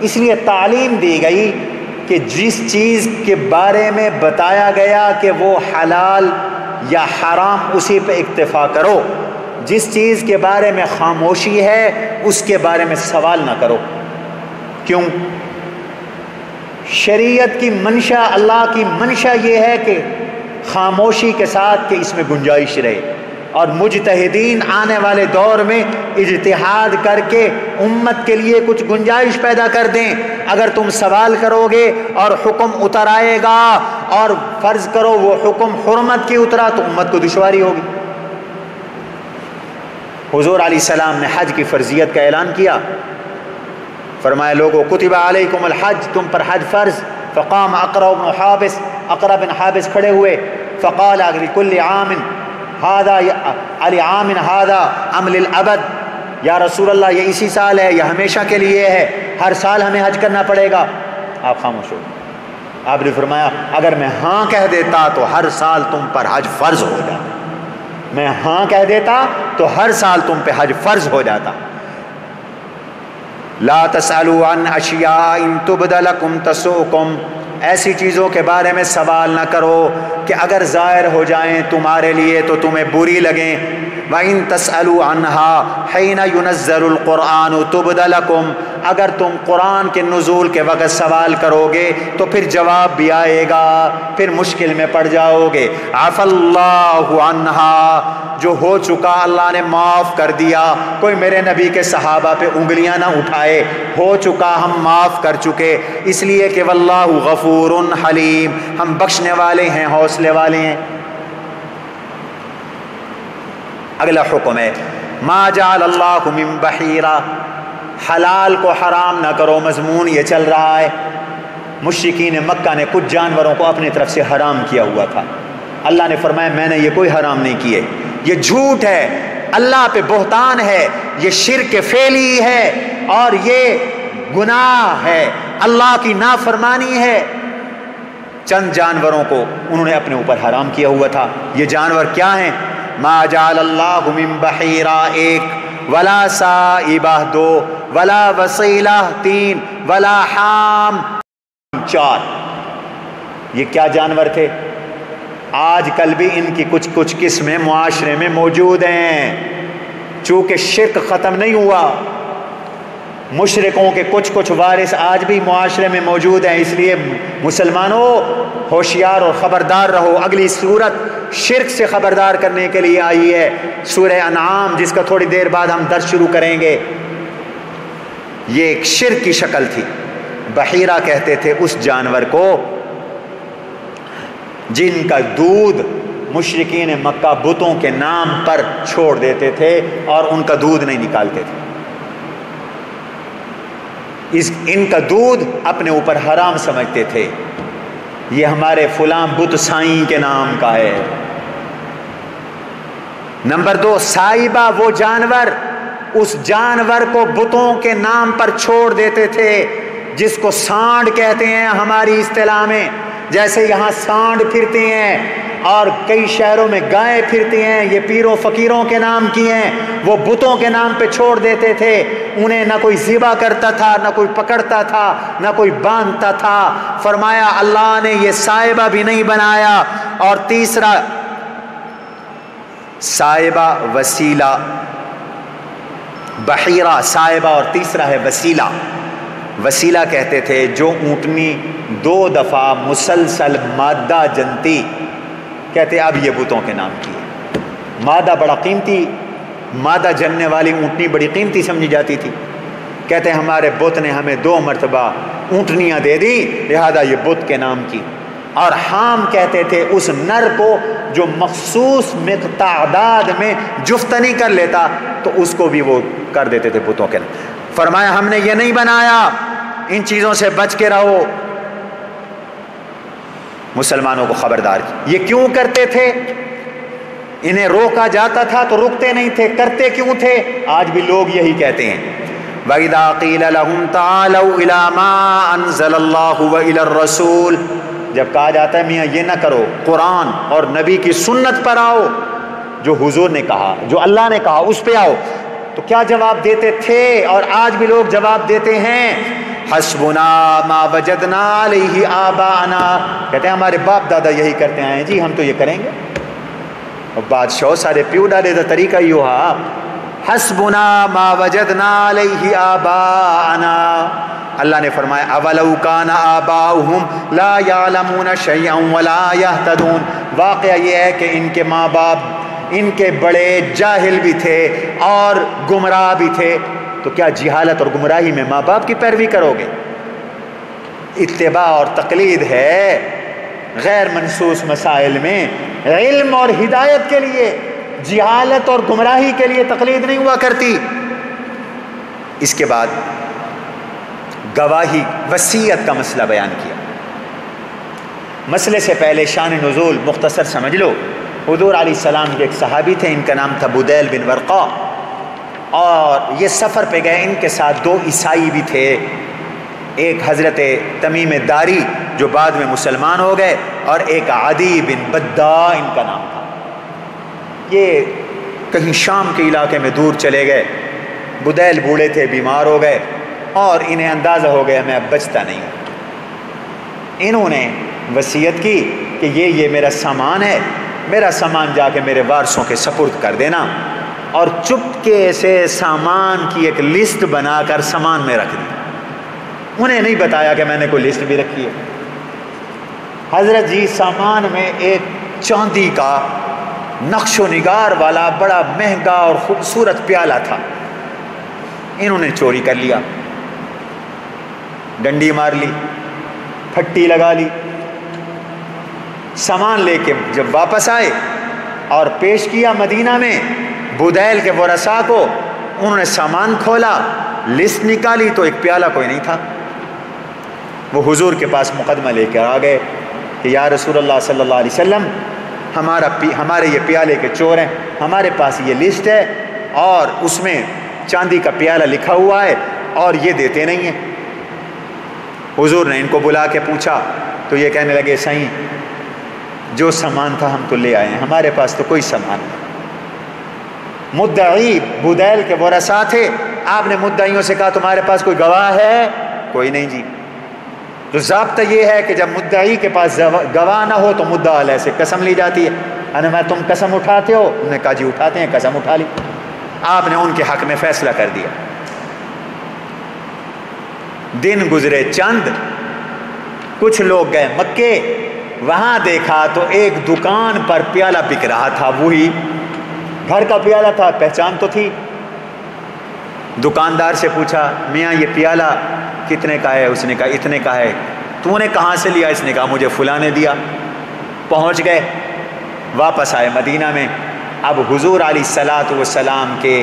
اس لیے تعلیم دی گئی کہ جس چیز کے بارے میں بتایا گیا کہ وہ حلال یا حرام، اسی پہ اکتفا کرو، جس چیز کے بارے میں خاموشی ہے اس کے بارے میں سوال نہ کرو۔ کیوں؟ شریعت کی منشا، اللہ کی منشا یہ ہے کہ خاموشی کے ساتھ کہ اس میں گنجائش رہے، اور مجتہدین آنے والے دور میں اجتہاد کر کے امت کے لیے کچھ گنجائش پیدا کر دیں۔ اگر تم سوال کرو گے اور حکم اتر آئے گا اور فرض کرو وہ حکم حرمت کی اترا تو امت کو دشواری ہوگی۔ حضور علیہ السلام نے حج کی فرضیت کا اعلان کیا، فرمایا لوگو کتب علیکم الحج، تم پر حج فرض۔ فقام اقرا بن حابس کھڑے ہوئے، فقال لکل عام ہذا علی عام ہذا ام للابد، یا رسول اللہ یہ اسی سال ہے یا ہمیشہ کے لیے ہے، ہر سال ہمیں حج کرنا پڑے گا؟ آپ خاموش ہو۔ آپ نے فرمایا اگر میں ہاں کہہ دیتا تو ہر سال تم پر حج فرض ہو جاتا، میں ہاں کہہ دیتا تو ہر سال تم پہ حج فرض ہو جاتا۔ لا تسألوا عن اشیاء ان تبد لکم تسؤکم، ایسی چیزوں کے بارے میں سوال نہ کرو کہ اگر ظاہر ہو جائیں تمہارے لیے تو تمہیں بری لگیں۔ وَإِن تَسْأَلُوا عَنْهَا حِينَ يُنَزَّلُ الْقُرْآنُ تُبْدَ لَكُمْ، اگر تم قرآن کے نزول کے وقت سوال کرو گے تو پھر جواب بھی آئے گا، پھر مشکل میں پڑ جاؤ گے۔ عَفَى اللَّهُ عَنْهَا، جو ہو چکا اللہ نے معاف کر دیا، کوئی میرے نبی کے صحابہ پہ انگلیاں نہ اٹھائے، ہو چکا، ہم معاف کر چکے، اس لیے کہ واللہ غفور حلیم، ہم بخشنے والے ہیں، حوصلے والے ہیں۔ اگلا حکم ہے ما جعل اللہ من بحیرہ، حلال کو حرام نہ کرو، مضمون یہ چل رہا ہے۔ مشرکین مکہ نے کچھ جانوروں کو اپنی طرف سے حرام کیا ہوا تھا، اللہ نے فرمایا میں نے یہ کوئی حرام نہیں کیے، یہ جھوٹ ہے، اللہ پہ بہتان ہے، یہ شرک فعلی ہے اور یہ گناہ ہے، اللہ کی نافرمانی ہے۔ چند جانوروں کو انہوں نے اپنے اوپر حرام کیا ہوا تھا. یہ جانور کیا ہیں؟ ما جعل اللہ من بحیرہ 1 ولا سائبہ 2 ولا وصیلہ 3 ولا حام 4. یہ کیا جانور تھے؟ آج کل بھی ان کی کچھ قسمیں معاشرے میں موجود ہیں. چونکہ شرک ختم نہیں ہوا، مشرکوں کے کچھ وارث آج بھی معاشرے میں موجود ہیں. اس لیے مسلمانوں ہوشیار اور خبردار رہو. اگلی صورت شرک سے خبردار کرنے کے لیے آئی ہے، سورہ انعام، جس کا تھوڑی دیر بعد ہم درس شروع کریں گے. یہ ایک شرک کی شکل تھی. بحیرہ کہتے تھے اس جانور کو جن کا دودھ مشرکین مکہ بتوں کے نام پر چھوڑ دیتے تھے اور ان کا دودھ نہیں نکالتے تھے. ان کا دودھ اپنے اوپر حرام سمجھتے تھے. یہ ہمارے فلاں بت سائیں کے نام کا ہے. نمبر 2 سائبہ، وہ جانور، اس جانور کو بتوں کے نام پر چھوڑ دیتے تھے، جس کو سانڈ کہتے ہیں ہماری اصطلاح میں. جیسے یہاں سانڈ پھرتے ہیں اور کئی شہروں میں گائے پھرتی ہیں، یہ پیروں فقیروں کے نام کی ہیں. وہ بتوں کے نام پہ چھوڑ دیتے تھے. انہیں نہ کوئی ذبح کرتا تھا، نہ کوئی پکڑتا تھا، نہ کوئی باندھتا تھا. فرمایا اللہ نے یہ سائبہ بھی نہیں بنایا. اور تیسرا سائبہ، وسیلہ، بحیرہ سائبہ، اور تیسرا ہے وسیلہ. وسیلہ کہتے تھے جو اونٹنی 2 دفعہ مسلسل مادہ جنتی، کہتے اب یہ بتوں کے نام کی ہے. مادہ بڑا قیمتی، مادہ جننے والی اونٹنی بڑی قیمتی سمجھی جاتی تھی. کہتے ہمارے بت نے ہمیں 2 مرتبہ اونٹنیاں دے دی، لہذا یہ بت کے نام کی. اور حام کہتے تھے اس نر کو جو مخصوص تعداد میں جفتنی کر لیتا تو اس کو بھی وہ کر دیتے تھے بتوں کے نام. فرمایا ہم نے یہ نہیں بنایا، ان چیزوں سے بچ کے رہو. مسلمانوں کو خبردار کی. یہ کیوں کرتے تھے؟ انہیں روکا جاتا تھا تو رکتے نہیں تھے. کرتے کیوں تھے؟ آج بھی لوگ یہی کہتے ہیں. وَإِذَا قِيلَ لَهُمْ تَعَالَوْا إِلَىٰ مَا أَنزَلَ اللَّهُ وَإِلَى الرَّسُولِ، جب کہا جاتا ہے میاں یہ نہ کرو، قرآن اور نبی کی سنت پر آؤ، جو حضور نے کہا، جو اللہ نے کہا اس پہ آؤ، تو کیا جواب دیتے تھے اور آج بھی لوگ جواب دیتے ہیں؟ حسبنا ما وجدنا علیہ آباءنا، کہتے ہیں ہمارے باپ دادا یہی کرتے آئے ہیں جی، ہم تو یہ کریں گے. اور بادشاہ سارے پیو ڈالے دا طریقہ ہی ہوا. حسبنا ما وجدنا علیہ آباءنا. اللہ نے فرمایا اولو کان آباؤہم لا یعلمون شیئا ولا یہتدون. واقعہ یہ ہے کہ ان کے ماں باپ ان کے بڑے جاہل بھی تھے اور گمراہ بھی تھے، تو کیا جہالت اور گمراہی میں ماں باپ کی پیروی کرو گے؟ اتباع اور تقلید ہے غیر منصوص مسائل میں. علم اور ہدایت کے لیے، جہالت اور گمراہی کے لیے تقلید نہیں ہوا کرتی. اس کے بعد گواہی، وصیت کا مسئلہ بیان کیا. مسئلے سے پہلے شان نزول مختصر سمجھ لو. حضور علیہ السلام کے ایک صحابی تھے، ان کا نام تھا بدیل بن ورقا، اور یہ سفر پہ گئے. ان کے ساتھ 2 عیسائی بھی تھے، ایک حضرت تمیم داری جو بعد میں مسلمان ہو گئے، اور ایک عدی بن بدا ان کا نام تھا. یہ کہیں شام کے علاقے میں دور چلے گئے. بدیل بوڑھے تھے، بیمار ہو گئے، اور انہیں اندازہ ہو گیا میں اب بچتا نہیں ہوں. انہوں نے وصیت کی کہ یہ میرا سامان ہے، میرا سامان جا کے میرے وارثوں کے سپرد کر دینا. اور چپکے سے سامان کی ایک لسٹ بنا کر سامان میں رکھ دی. انہیں نہیں بتایا کہ میں نے کوئی لسٹ بھی رکھی ہے. حضرت جی سامان میں ایک چاندی کا نقش و نگار والا بڑا مہنگا اور خوبصورت پیالہ تھا. انہوں نے چوری کر لیا، ڈنڈی مار لی، پھٹی لگا لی. سامان لے کے جب واپس آئے اور پیش کیا مدینہ میں بدیل کے ورثاء کو، انہوں نے سامان کھولا، لسٹ نکالی تو ایک پیالہ کوئی نہیں تھا. وہ حضور کے پاس مقدمہ لے کے آ گئے کہ یا رسول اللہ صلی اللہ علیہ وسلم، ہمارے یہ پیالے کے چور ہیں، ہمارے پاس یہ لسٹ ہے اور اس میں چاندی کا پیالہ لکھا ہوا ہے اور یہ دیتے نہیں ہیں. حضور نے ان کو بلا کے پوچھا تو یہ کہنے لگے سائیں جو سامان تھا ہم تو لے آئے ہیں، ہمارے پاس تو کوئی سامان نہیں۔ مدعی بدیل کے ورثاء تھے، آپ نے مدعیوں سے کہا تمہارے پاس کوئی گواہ ہے؟ کوئی نہیں جی۔ تو ضابطہ یہ ہے کہ جب مدعی کے پاس گواہ نہ ہو تو مدعا علیہ سے قسم لی جاتی ہے۔ میں تم قسم اٹھاتے ہو؟ انہوں نے کہا جی اٹھاتے ہیں، قسم اٹھا لی۔ آپ نے ان کے حق میں فیصلہ کر دیا۔ دن گزرے چند، کچھ لوگ گئے مکے، وہاں دیکھا تو ایک دکان پر پیالہ بک رہا تھا، وہی گھر کا پیالہ تھا، پہچان تو تھی۔ دکاندار سے پوچھا میاں یہ پیالہ کتنے کا ہے؟ اس نے کہا اتنے کا ہے۔ تو نے کہاں سے لیا؟ اس نے کہا مجھے فلاں نے دیا۔ پہنچ گئے، واپس آئے مدینہ میں۔ اب حضور علیہ الصلوۃ والسلام کے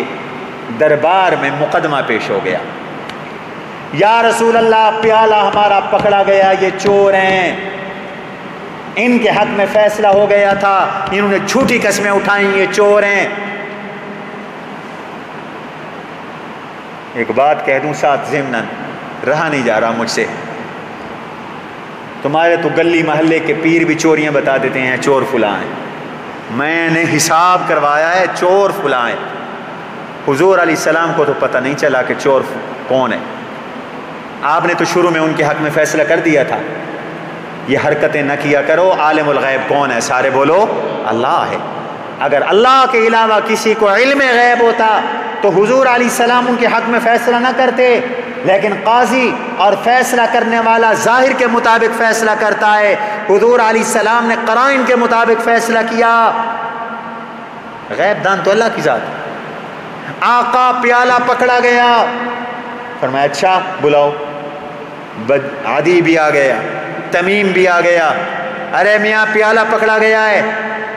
دربار میں مقدمہ پیش ہو گیا، یا رسول اللہ پیالہ ہمارا پکڑا گیا، یہ چور ہیں، ان کے حق میں فیصلہ ہو گیا تھا، انہوں نے جھوٹی قسمیں اٹھائیں، یہ چور ہیں۔ ایک بات کہہ دوں ساتھ ضمناً، رہا نہیں جا رہا مجھ سے، تمہارے تو گلی محلے کے پیر بھی چوریاں بتا دیتے ہیں، چور فلاں ہیں۔ میں نے حساب کروایا ہے، چور فلاں ہیں۔ حضور علیہ السلام کو تو پتہ نہیں چلا کہ چور کون ہے، آپ نے تو شروع میں ان کے حق میں فیصلہ کر دیا تھا۔ یہ حرکتیں نہ کیا کرو۔ عالم الغیب کون ہے؟ سارے بولو اللہ ہے۔ اگر اللہ کے علاوہ کسی کو علم غیب ہوتا تو حضور علیہ السلام ان کے حق میں فیصلہ نہ کرتے، لیکن قاضی اور فیصلہ کرنے والا ظاہر کے مطابق فیصلہ کرتا ہے۔ حضور علیہ السلام نے قرائن کے مطابق فیصلہ کیا۔ غیب دان تو اللہ کی ذات ہے۔ آقا پیالہ پکڑا گیا، فرمایا اچھا بلاؤ۔ عدی بھی آ گیا، تمیم بھی آ گیا، ارے میاں پیالہ پکڑا گیا ہے۔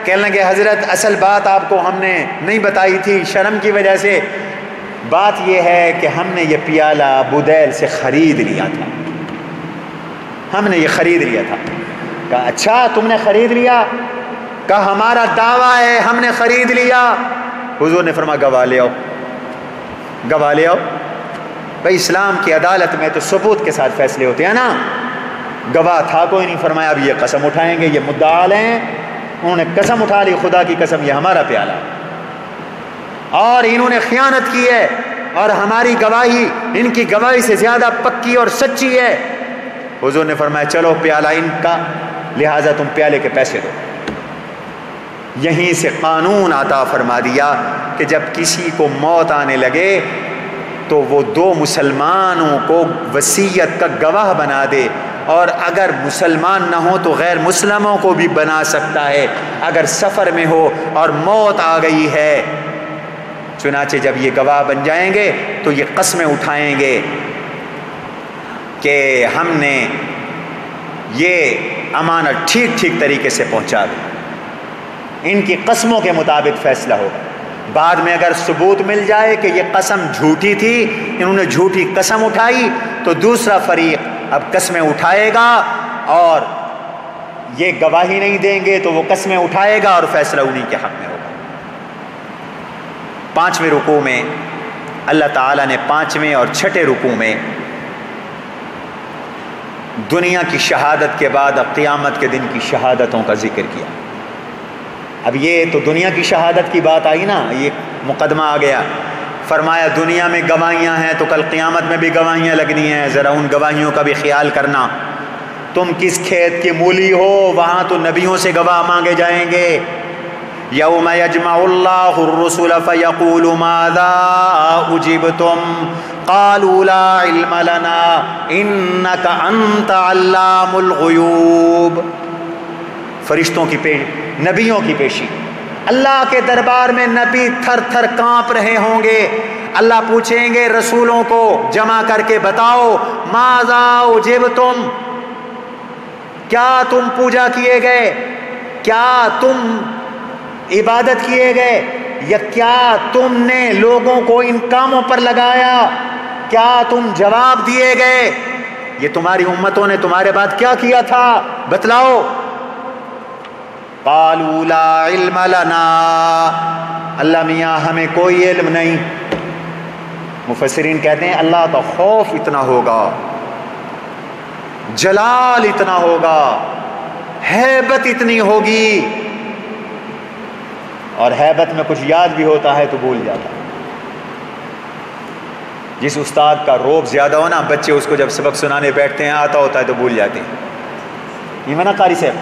کہنے لگے حضرت اصل بات آپ کو ہم نے نہیں بتائی تھی شرم کی وجہ سے، بات یہ ہے کہ ہم نے یہ پیالہ بدیل سے خرید لیا تھا، ہم نے یہ خرید لیا تھا۔ کہا اچھا تم نے خرید لیا؟ کہا ہمارا دعویٰ ہے ہم نے خرید لیا۔ حضور نے فرمایا گواہ لے آؤ، گواہ لے آؤ۔ بھائی اسلام کی عدالت میں تو ثبوت کے ساتھ فیصلے ہوتے ہیں نا۔ گواہ تھا کوئی نہیں، فرمایا اب یہ قسم اٹھائیں گے، یہ مدعا ہیں، انہوں نے قسم اٹھا لی، خدا کی قسم یہ ہمارا پیالہ اور انہوں نے خیانت کی ہے اور ہماری گواہی ان کی گواہی سے زیادہ پکی اور سچی ہے۔ حضور نے فرمایا چلو پیالہ ان کا، لہٰذا تم پیالے کے پیسے دو۔ یہیں سے قانون عطا فرما دیا کہ جب کسی کو موت آنے لگے تو وہ دو مسلمانوں کو وصیت کا گواہ بنا دے، اور اگر مسلمان نہ ہو تو غیر مسلموں کو بھی بنا سکتا ہے اگر سفر میں ہو اور موت آ گئی ہے۔ چنانچہ جب یہ گواہ بن جائیں گے تو یہ قسمیں اٹھائیں گے کہ ہم نے یہ امانت ٹھیک ٹھیک طریقے سے پہنچا دی۔ ان کی قسموں کے مطابق فیصلہ ہوگا۔ بعد میں اگر ثبوت مل جائے کہ یہ قسم جھوٹی تھی، انہوں نے جھوٹی قسم اٹھائی، تو دوسرا فریق اب قسمیں اٹھائے گا اور یہ گواہی نہیں دیں گے تو وہ قسمیں اٹھائے گا اور فیصلہ انہی کے حق میں ہوگا۔ 5ویں رکوع میں اللہ تعالیٰ نے 5ویں اور 6ٹھے رکوع میں دنیا کی شہادت کے بعد اب قیامت کے دن کی شہادتوں کا ذکر کیا۔ اب یہ تو دنیا کی شہادت کی بات آئی نا، یہ مقدمہ آ گیا۔ فرمایا دنیا میں گواہیاں ہیں تو کل قیامت میں بھی گواہیاں لگنی ہیں، ذرا ان گواہیوں کا بھی خیال کرنا۔ تم کس کھیت کی مولی ہو، وہاں تو نبیوں سے گواہ مانگے جائیں گے۔ یوم یجمع اللہ الرسل فیقول ماذا اجبتم قالوا لا علم لنا انک انت علام الغیوب۔ فرشتوں کی نبیوں کی پیشی، اللہ کے دربار میں نبی تھر تھر کانپ رہے ہوں گے۔ اللہ پوچھیں گے رسولوں کو جمع کر کے بتاؤ ماذا اجبتم، کیا تم پوجا کیے گئے، کیا تم عبادت کیے گئے، یا کیا تم نے لوگوں کو ان کاموں پر لگایا، کیا تم جواب دیے گئے، یہ تمہاری امتوں نے تمہارے بعد کیا کیا تھا بتلاؤ۔ قالوا لا علم لنا، اللہ میاں ہمیں کوئی علم نہیں۔ مفسرین کہتے ہیں اللہ کا خوف اتنا ہوگا جلال اتنا ہوگا، ہیبت اتنی ہوگی، اور ہیبت میں کچھ یاد بھی ہوتا ہے تو بھول جاتا ہے۔ جس استاد کا روب زیادہ ہو نا، بچے اس کو جب سبق سنانے بیٹھتے ہیں آتا ہوتا ہے تو بھول جاتے ہیں۔ یہ میں نا قاری صاحب،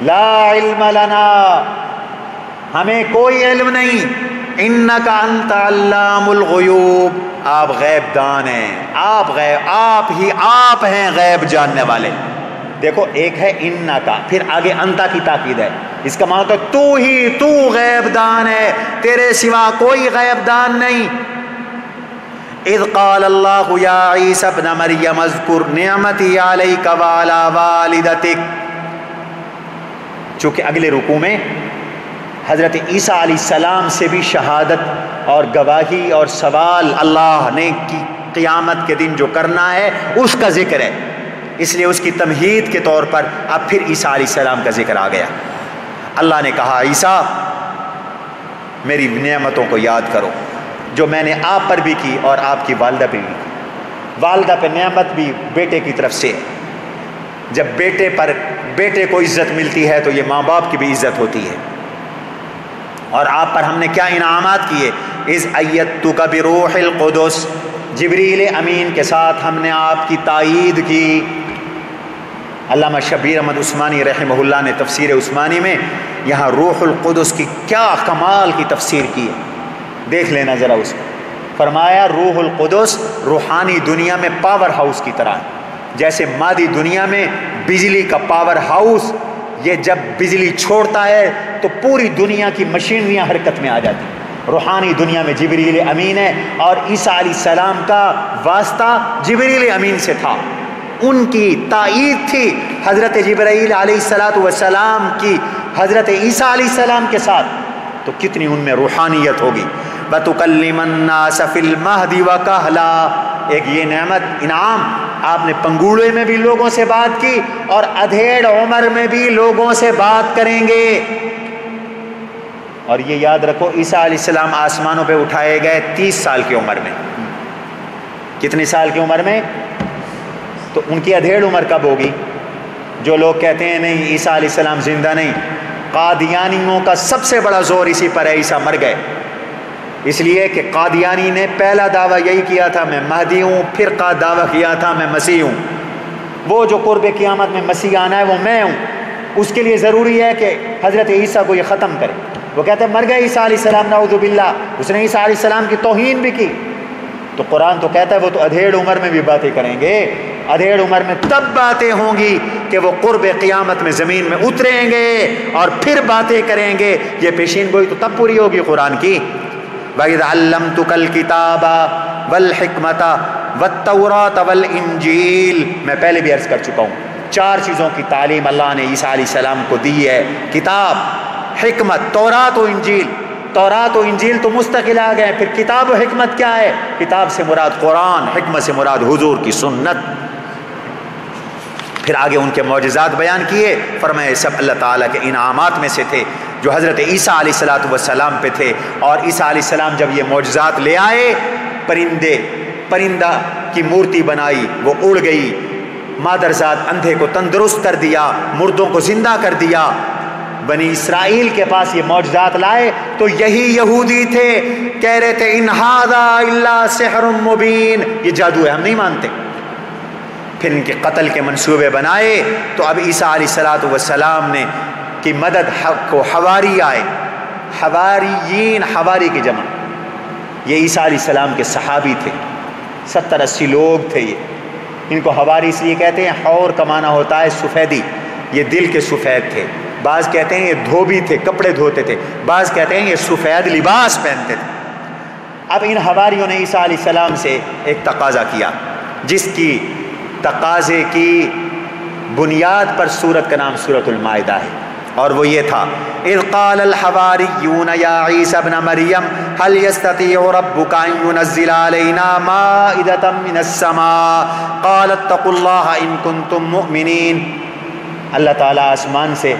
لا علم لنا، ہمیں کوئی علم نہیں، انک انت علام الغیوب، آپ غیب دان ہیں، آپ ہیں غیب جاننے والے۔ دیکھو ایک ہے انہ کا، پھر آگے انتا کی تاکید ہے، اس کا معنی تو غیب دان ہے، تیرے سوا کوئی غیب دان نہیں۔ اذ قال اللہ یا عیسی ابن مریم اذکر نعمتی علیک وعلی والدتک، چونکہ اگلے رکوع میں حضرت عیسیٰ علیہ السلام سے بھی شہادت اور گواہی اور سوال اللہ نے کی قیامت کے دن جو کرنا ہے اس کا ذکر ہے، اس لیے اس کی تمہید کے طور پر اب پھر عیسیٰ علیہ السلام کا ذکر آ گیا۔ اللہ نے کہا عیسیٰ میری نعمتوں کو یاد کرو جو میں نے آپ پر بھی کی اور آپ کی والدہ پہ بھی کی۔ والدہ پہ نعمت بھی بیٹے کی طرف سے، جب بیٹے کو عزت ملتی ہے تو یہ ماں باپ کی بھی عزت ہوتی ہے۔ اور آپ پر ہم نے کیا انعامات کیے، اذ ایدتک بروح القدس، جبریل امین کے ساتھ ہم نے آپ کی تائید کی۔ علامہ شبیر احمد عثمانی رحمہ اللہ نے تفسیر عثمانی میں یہاں روح القدس کی کیا کمال کی تفسیر کی ہے، دیکھ لینا ذرا اس کو۔ فرمایا روح القدس روحانی دنیا میں پاور ہاؤس کی طرح ہے، جیسے مادی دنیا میں بجلی کا پاور ہاؤس، یہ جب بجلی چھوڑتا ہے تو پوری دنیا کی مشینریاں حرکت میں آ جاتی ہیں۔ روحانی دنیا میں جبریل امین ہے، اور عیسیٰ علیہ السلام کا واسطہ جبریل امین سے تھا، ان کی تائید تھی حضرت جبرائیل علیہ السلام کی حضرت عیسیٰ علیہ السلام کے ساتھ، تو کتنی ان میں روحانیت ہوگی۔ وَتُكَلِّمَ النَّاسَ فِي الْمَهْدِ وَكَهْلًا، ایک یہ نعمت انعام، آپ نے پنگوڑے میں بھی لوگوں سے بات کی اور ادھیڑ عمر میں بھی لوگوں سے بات کریں گے۔ اور یہ یاد رکھو عیسیٰ علیہ السلام آسمانوں پہ اٹھائے گئے 30 سال کی عمر میں۔ کتنے سال کی عمر میں؟ تو ان کی ادھیڑ عمر کب ہوگی؟ جو لوگ کہتے ہیں نہیں عیسیٰ علیہ السلام زندہ نہیں، قادیانیوں کا سب سے بڑا زور اسی پر ہے، عیسیٰ مر گئے، اس لیے کہ قادیانی نے پہلا دعویٰ یہی کیا تھا میں مہدی ہوں، پھر دعویٰ کیا تھا میں مسیح ہوں، وہ جو قرب قیامت میں مسیح آنا ہے وہ میں ہوں، اس کے لیے ضروری ہے کہ حضرت عیسیٰ کو یہ ختم کرے۔ وہ کہتے ہیں مر گئے عیسیٰ علیہ السلام نعوذ باللہ، اس نے عیسیٰ علیہ السلام کی توہین بھی کی، تو قرآن تو کہتا ہے وہ تو ادھیڑ عمر میں بھی باتیں کریں گے، ادھیڑ عمر میں تب باتیں ہوں گی کہ وہ قرب قیامت میں زمین میں اتریں گے اور پھر باتیں کریں گے، یہ پیشین گوئی تو تب پوری ہوگی قرآن کی۔ وَإِذْ عَلَّمْتُكَ الْكِتَابَ وَالْحِكْمَةَ وَالتَّوْرَاةَ وَالْإِنْجِيلَ، میں پہلے بھی عرض کر چکا ہوں، 4 چیزوں کی تعلیم اللہ نے عیسیٰ علیہ السلام کو دی ہے، کتاب، حکمت، تورات و انجیل۔ تورات و انجیل تو مستقل آ گئے، پھر کتاب و حکمت کیا ہے؟ کتاب سے مراد قرآن، حکمت سے مراد حضور کی سنت۔ پھر آگے ان کے معجزات بیان کیے، فرمائے سب اللہ تعالیٰ کے انعامات میں سے تھے جو حضرت عیسیٰ علیہ السلام پہ تھے، اور عیسیٰ علیہ السلام جب یہ معجزات لے آئے، پرندہ کی مورتی بنائی وہ اڑ گئی، مادرزاد اندھے کو تندرست کر دیا، مردوں کو زندہ کر دیا، بنی اسرائیل کے پاس یہ معجزات لائے تو یہی یہودی تھے، کہہ رہے تھے ان ھذا الا سحر مبین، یہ جادو ہے ہم نہیں مانتے، پھر ان کے قتل کے منصوبے بنائے، تو اب عیسیٰ علیہ السلام نے کی مدد کو حواری آئے، حواریین، حواری کی جمع، یہ عیسیٰ علیہ السلام کے صحابی تھے، 70-80 لوگ تھے، یہ ان کو حواری اس لیے کہتے ہیں، حور کا معنی ہوتا ہے سفیدی، یہ دل کے سفید تھے، بعض کہتے ہیں یہ دھوبی تھے، کپڑے دھوتے تھے، بعض کہتے ہیں یہ سفید لباس پہنتے تھے۔ اب ان حواریوں نے عیسیٰ علیہ السلام سے ایک تقاضا کیا، جس کی تقاضے کی بنیاد پر سورت کا نام سورۃ المائدہ ہے، اور وہ یہ تھا اذ قال الحواریون یا عیسی ابن مریم هل يستطيع ربك ان ينزل علينا مائدة من السماء قال اتقوا الله ان كنتم مؤمنین، اللہ تعالیٰ آسمان سے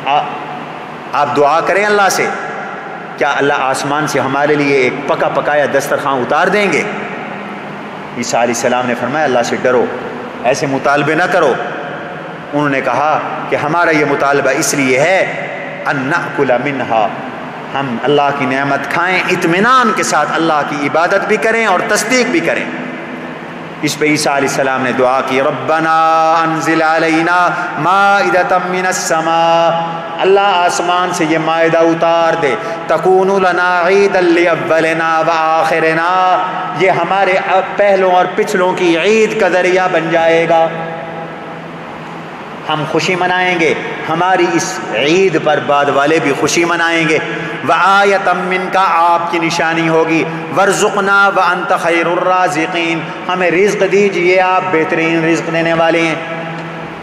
آپ دعا کریں اللہ سے، کیا اللہ آسمان سے ہمارے لیے ایک پکا پکایا دسترخوان اتار دیں گے؟ عیسیٰ علیہ السلام نے فرمایا اللہ سے ڈرو، ایسے مطالبے نہ کرو۔ انہوں نے کہا کہ ہمارا یہ مطالبہ اس لیے ہے ان نأکل منہا، ہم اللہ کی نعمت کھائیں، اطمینان کے ساتھ اللہ کی عبادت بھی کریں اور تصدیق بھی کریں۔ اس پہ عیسیٰ علیہ السلام نے دعا کی، ربنا انزل علینا مائدۃ من السماء، اللہ آسمان سے یہ مائدہ اتار دے، تکون لنا عیدا لاولنا وآخرنا، یہ ہمارے پہلوں اور پچھلوں کی عید کا ذریعہ بن جائے گا، ہم خوشی منائیں گے، ہماری اس عید پر بعد والے بھی خوشی منائیں گے۔ وآیۃ منک، آپ کی نشانی ہوگی، وارزقنا وانت خیر الرازقین، ہمیں رزق دیجئے، آپ بہترین رزق دینے والے ہیں۔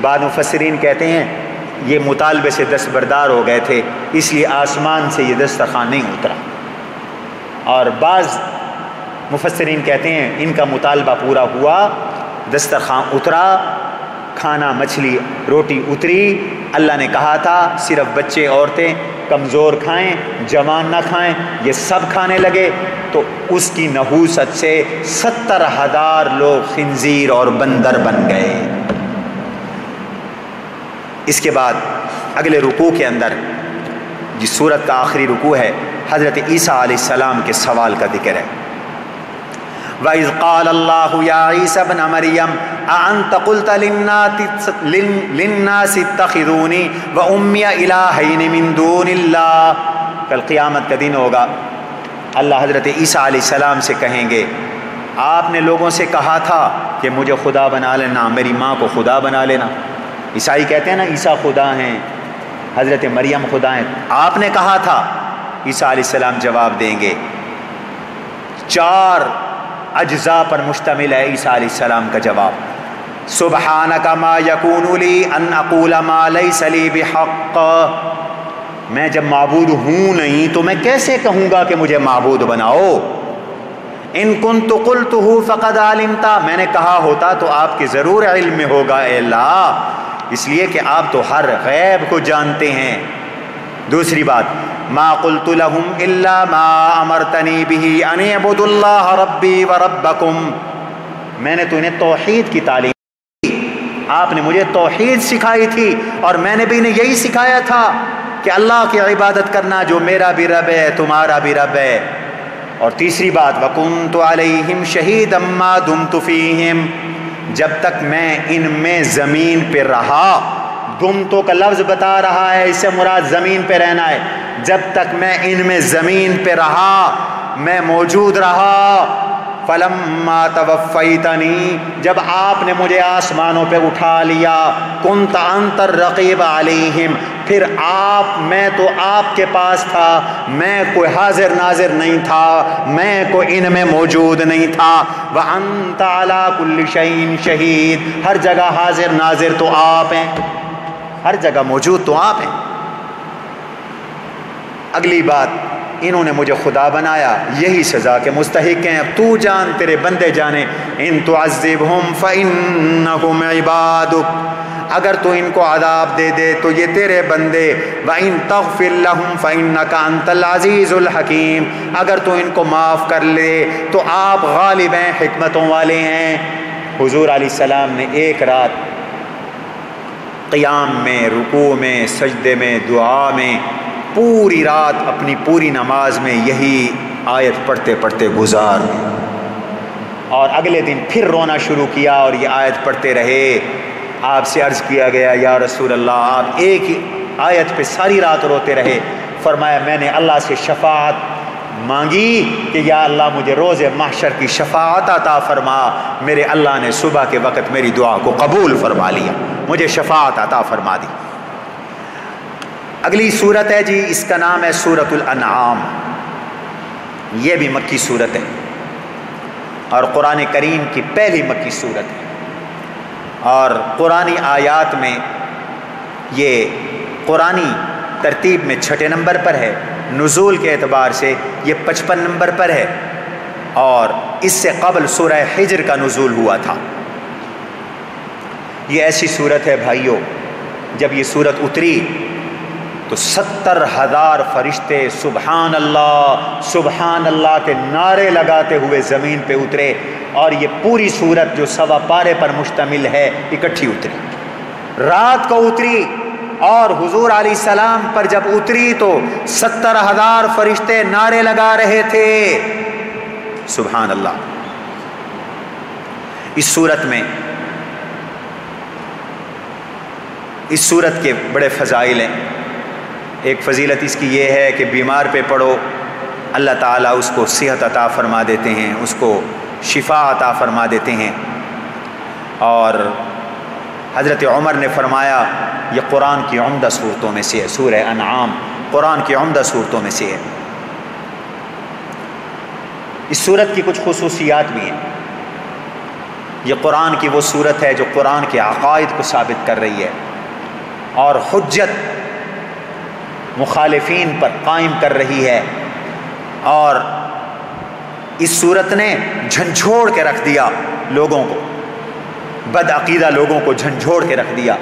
بعض مفسرین کہتے ہیں یہ مطالبے سے دستبردار ہو گئے تھے، اس لیے آسمان سے یہ دسترخوان نہیں اترا، اور بعض مفسرین کہتے ہیں ان کا مطالبہ پورا ہوا، دسترخوان اترا، کھانا مچھلی روٹی اتری۔ اللہ نے کہا تھا صرف بچے عورتیں کمزور کھائیں، جوان نہ کھائیں، یہ سب کھانے لگے، تو اس کی نحوست سے 70,000 لوگ خنزیر اور بندر بن گئے۔ اس کے بعد اگلے رکوع کے اندر جس سورت کا آخری رکوع ہے، حضرت عیسیٰ علیہ السلام کے سوال کا ذکر ہے۔ وَإِذْ قَالَ اللَّهُ يَا عِيسَى ابْنَ مَرْيَمَ أَأَنْتَ قُلْتَ لِلنَّاسِ اتَّخِذُونِي وَأُمِّيَ إِلَٰهَيْنِ مِن دُونِ اللَّهِ، کل قیامت کا دن ہوگا، اللہ حضرت عیسیٰ علیہ السلام سے کہیں گے آپ نے لوگوں سے کہا تھا کہ مجھے خدا بنا لینا، میری ماں کو خدا بنا لینا۔ عیسائی کہتے ہیں نا عیسیٰ خدا ہیں، حضرت مریم خدا ہیں، آپ نے کہا تھا۔ عیسیٰ علیہ السلام جواب دیں گے، 4 اجزاء پر مشتمل ہے عیسیٰ علیہ السلام کا جواب۔ سبحانک ما یکون لی ان اقول ما لیس لی بحق، میں جب معبود ہوں نہیں تو میں کیسے کہوں گا کہ مجھے معبود بناؤ۔ ان کنت قلتہ فقد علمت، میں نے کہا ہوتا تو آپ کے ضرور علم میں ہوگا اے اللہ، اس لیے کہ آپ تو ہر غیب کو جانتے ہیں۔ دوسری بات، ما قلت لهم الا ما امرتنی به ان اعبدوا اللہ ربی وربکم، میں نے تو انہیں توحید کی تعلیم دی، آپ نے مجھے توحید سکھائی تھی، اور میں نے بھی انہیں یہی سکھایا تھا کہ اللہ کی عبادت کرنا جو میرا بھی رب ہے تمہارا بھی رب ہے۔ اور تیسری بات، وَكُنْتُ عَلَيْهِمْ شَهِيدًا مَا دُمْتُ فِيهِمْ، جب تک میں ان میں زمین پہ رہا، دمتو کا لفظ بتا رہا ہے اس سے مراد زمین پہ رہنا ہے، جب تک میں ان میں زمین پہ رہا، میں موجود رہا۔ فَلَمَّا تَوَفَّيْتَنِي، جب آپ نے مجھے آسمانوں پہ اٹھا لیا، كُنْتَ أَنْتَ الرَّقِيبَ عَلَيْهِمْ، پھر میں تو آپ کے پاس تھا، میں کوئی حاضر ناظر نہیں تھا، میں کوئی ان میں موجود نہیں تھا۔ وَأَنْتَ عَلَى كُلِّ شَيْءٍ شَهِيدٌ، ہر جگہ حاضر ناظر تو آپ ہیں، ہر جگہ موجود تو آپ ہیں۔ اگلی بات، انہوں نے مجھے خدا بنایا، یہی سزا کے مستحق ہیں، اب تو جان تیرے بندے جانے۔ ان تعذبہم فإنہم عبادک، اگر تو ان کو عذاب دے دے تو یہ تیرے بندے، وَإِن تَغْفِرْ لَهُمْ فَإِنَّكَ أَنْتَ الْعَزِيزُ الْحَكِيمُ، اگر تو ان کو معاف کر لے تو آپ غالب ہیں، حکمتوں والے ہیں۔ حضور علیہ السلام نے ایک رات قیام میں، رکوع میں، سجدے میں، دعا میں، پوری رات اپنی پوری نماز میں یہی آیت پڑھتے پڑھتے گزار دی، اور اگلے دن پھر رونا شروع کیا اور یہ آیت پڑھتے رہے۔ آپ سے عرض کیا گیا یا رسول اللہ، آپ ایک ہی آیت پہ ساری رات روتے رہے۔ فرمایا میں نے اللہ سے شفاعت مانگی کہ یا اللہ مجھے روز محشر کی شفاعت عطا فرما، میرے اللہ نے صبح کے وقت میری دعا کو قبول فرما لیا، مجھے شفاعت عطا فرما دی۔ اگلی صورت ہے جی، اس کا نام ہے سورۃ الانعام، یہ بھی مکی صورت ہے اور قرآن کریم کی پہلی مکی صورت ہے، اور قرآنی آیات میں یہ قرآنی ترتیب میں 6 نمبر پر ہے، نزول کے اعتبار سے یہ 55 نمبر پر ہے، اور اس سے قبل سورہ حجر کا نزول ہوا تھا۔ یہ ایسی صورت ہے بھائیوں، جب یہ صورت اتری تو 70,000 فرشتے سبحان اللہ کے نعرے لگاتے ہوئے زمین پہ اترے، اور یہ پوری سورت جو 1.25 پارے پر مشتمل ہے اکٹھی اتری، رات کو اتری، اور حضور علیہ السلام پر جب اتری تو 70,000 فرشتے نعرے لگا رہے تھے، سبحان اللہ۔ اس سورت کے بڑے فضائل ہیں۔ ایک فضیلت اس کی یہ ہے کہ بیمار پہ پڑھو، اللہ تعالیٰ اس کو صحت عطا فرما دیتے ہیں، اس کو شفا عطا فرما دیتے ہیں۔ اور حضرت عمر نے فرمایا یہ قرآن کی عمدہ صورتوں میں سے ہے، سورہ انعام قرآن کی عمدہ صورتوں میں سے ہے۔ اس سورت کی کچھ خصوصیات بھی ہیں۔ یہ قرآن کی وہ سورت ہے جو قرآن کے عقائد کو ثابت کر رہی ہے اور حجت مخالفین پر قائم کر رہی ہے، اور اس سورت نے جھنجھوڑ کے رکھ دیا لوگوں کو، بد عقیدہ لوگوں کو جھنجھوڑ کے رکھ دیا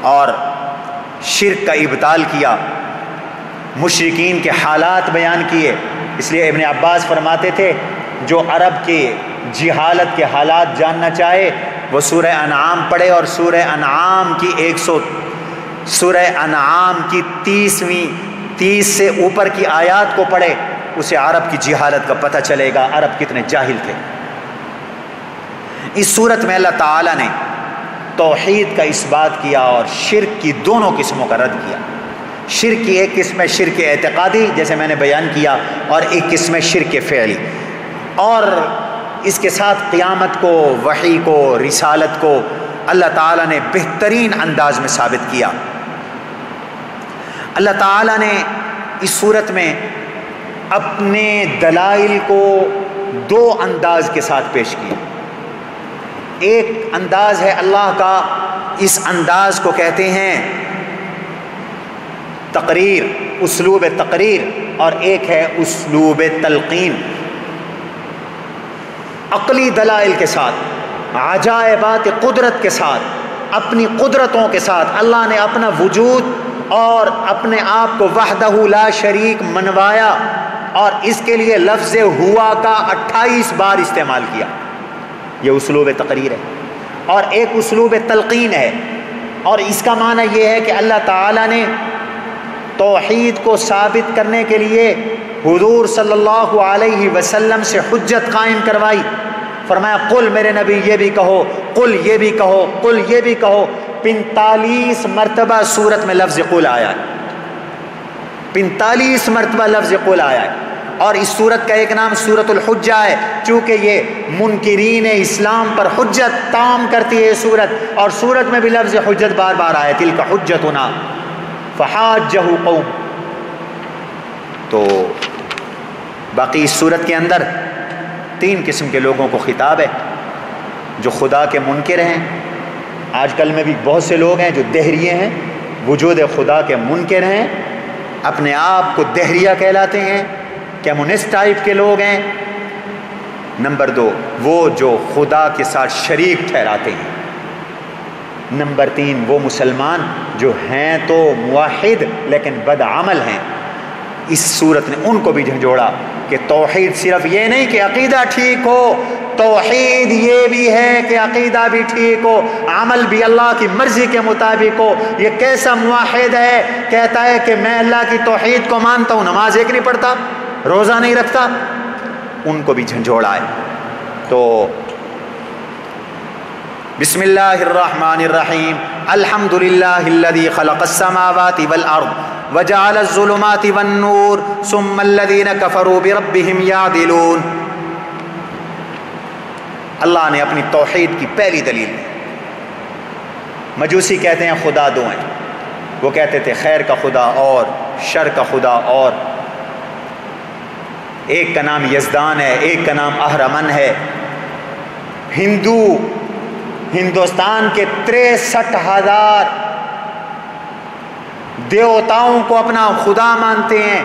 اور شرک کا ابطال کیا، مشرکین کے حالات بیان کیے۔ اس لیے ابن عباس فرماتے تھے جو عرب کے جہالت کے حالات جاننا چاہے وہ سورہ انعام پڑھے، اور سورہ انعام کی 30 سے اوپر کی آیات کو پڑھے، اسے عرب کی جہالت کا پتہ چلے گا، عرب کتنے جاہل تھے۔ اس صورت میں اللہ تعالیٰ نے توحید کا اس بات کیا اور شرک کی دونوں قسموں کا رد کیا۔ شرک کی ایک قسم ہے شرک اعتقادی جیسے میں نے بیان کیا، اور ایک قسم ہے شرک فعلی، اور اس کے ساتھ قیامت کو، وحی کو، رسالت کو اللہ تعالیٰ نے بہترین انداز میں ثابت کیا۔ اللہ تعالیٰ نے اس صورت میں اپنے دلائل کو 2 انداز کے ساتھ پیش کیا۔ ایک انداز ہے اللہ کا، اس انداز کو کہتے ہیں تقریر، اسلوب تقریر، اور ایک ہے اسلوب تلقین۔ عقلی دلائل کے ساتھ، عجائبات قدرت کے ساتھ، اپنی قدرتوں کے ساتھ اللہ نے اپنا وجود اور اپنے آپ کو وحدہ لا شریک منوایا، اور اس کے لیے لفظ ہوا کا 28 بار استعمال کیا۔ یہ اسلوب تقریر ہے۔ اور ایک اسلوب تلقین ہے، اور اس کا معنی یہ ہے کہ اللہ تعالیٰ نے توحید کو ثابت کرنے کے لیے حضور صلی اللہ علیہ وسلم سے حجت قائم کروائی۔ فرمایا قل، میرے نبی یہ بھی کہو، قل یہ بھی کہو، قل یہ بھی کہو۔ 45 مرتبہ سورت میں لفظ قل آیا ہے، 45 مرتبہ لفظ قل آیا ہے۔ اور اس سورت کا ایک نام سورت الحجہ ہے، چونکہ یہ منکرین اسلام پر حجت تام کرتی ہے یہ سورت، اور سورت میں بھی لفظ حجت بار بار آیا، تلک حجتنا فحاجہ قوم۔ تو باقی اس سورت کے اندر 3 قسم کے لوگوں کو خطاب ہے، جو خدا کے منکر ہیں۔ آج کل میں بھی بہت سے لوگ ہیں جو دہریے ہیں، وجود خدا کے منکر ہیں، اپنے آپ کو دہریہ کہلاتے ہیں، کمیونسٹ ٹائپ کے لوگ ہیں۔ نمبر 2 وہ جو خدا کے ساتھ شریک ٹھہراتے ہیں۔ نمبر 3 وہ مسلمان جو ہیں تو موحد لیکن بدعمل ہیں۔ اس صورت نے ان کو بھی جھنجھوڑا کہ توحید صرف یہ نہیں کہ عقیدہ ٹھیک ہو، توحید یہ بھی ہے کہ عقیدہ بھی ٹھیک ہو، عمل بھی اللہ کی مرضی کے مطابق ہو۔ یہ کیسا موحد ہے، کہتا ہے کہ میں اللہ کی توحید کو مانتا ہوں، نماز ایک نہیں پڑھتا، روزہ نہیں رکھتا، ان کو بھی جھنجھوڑا ہے۔ تو بسم اللہ الرحمن الرحیم، الحمد للہ الذی خلق السماوات والارض وجعل الظلمات والنور ثم الذین کفروا بربہم یعدلون۔ اللہ نے اپنی توحید کی پہلی دلیل دی۔ مجوسی کہتے ہیں خدا 2 ہیں، وہ کہتے تھے خیر کا خدا اور شر کا خدا، اور ایک کا نام یزدان ہے، ایک کا نام اہرمن ہے۔ ہندوستان کے 63,000 دیوتاؤں کو اپنا خدا مانتے ہیں،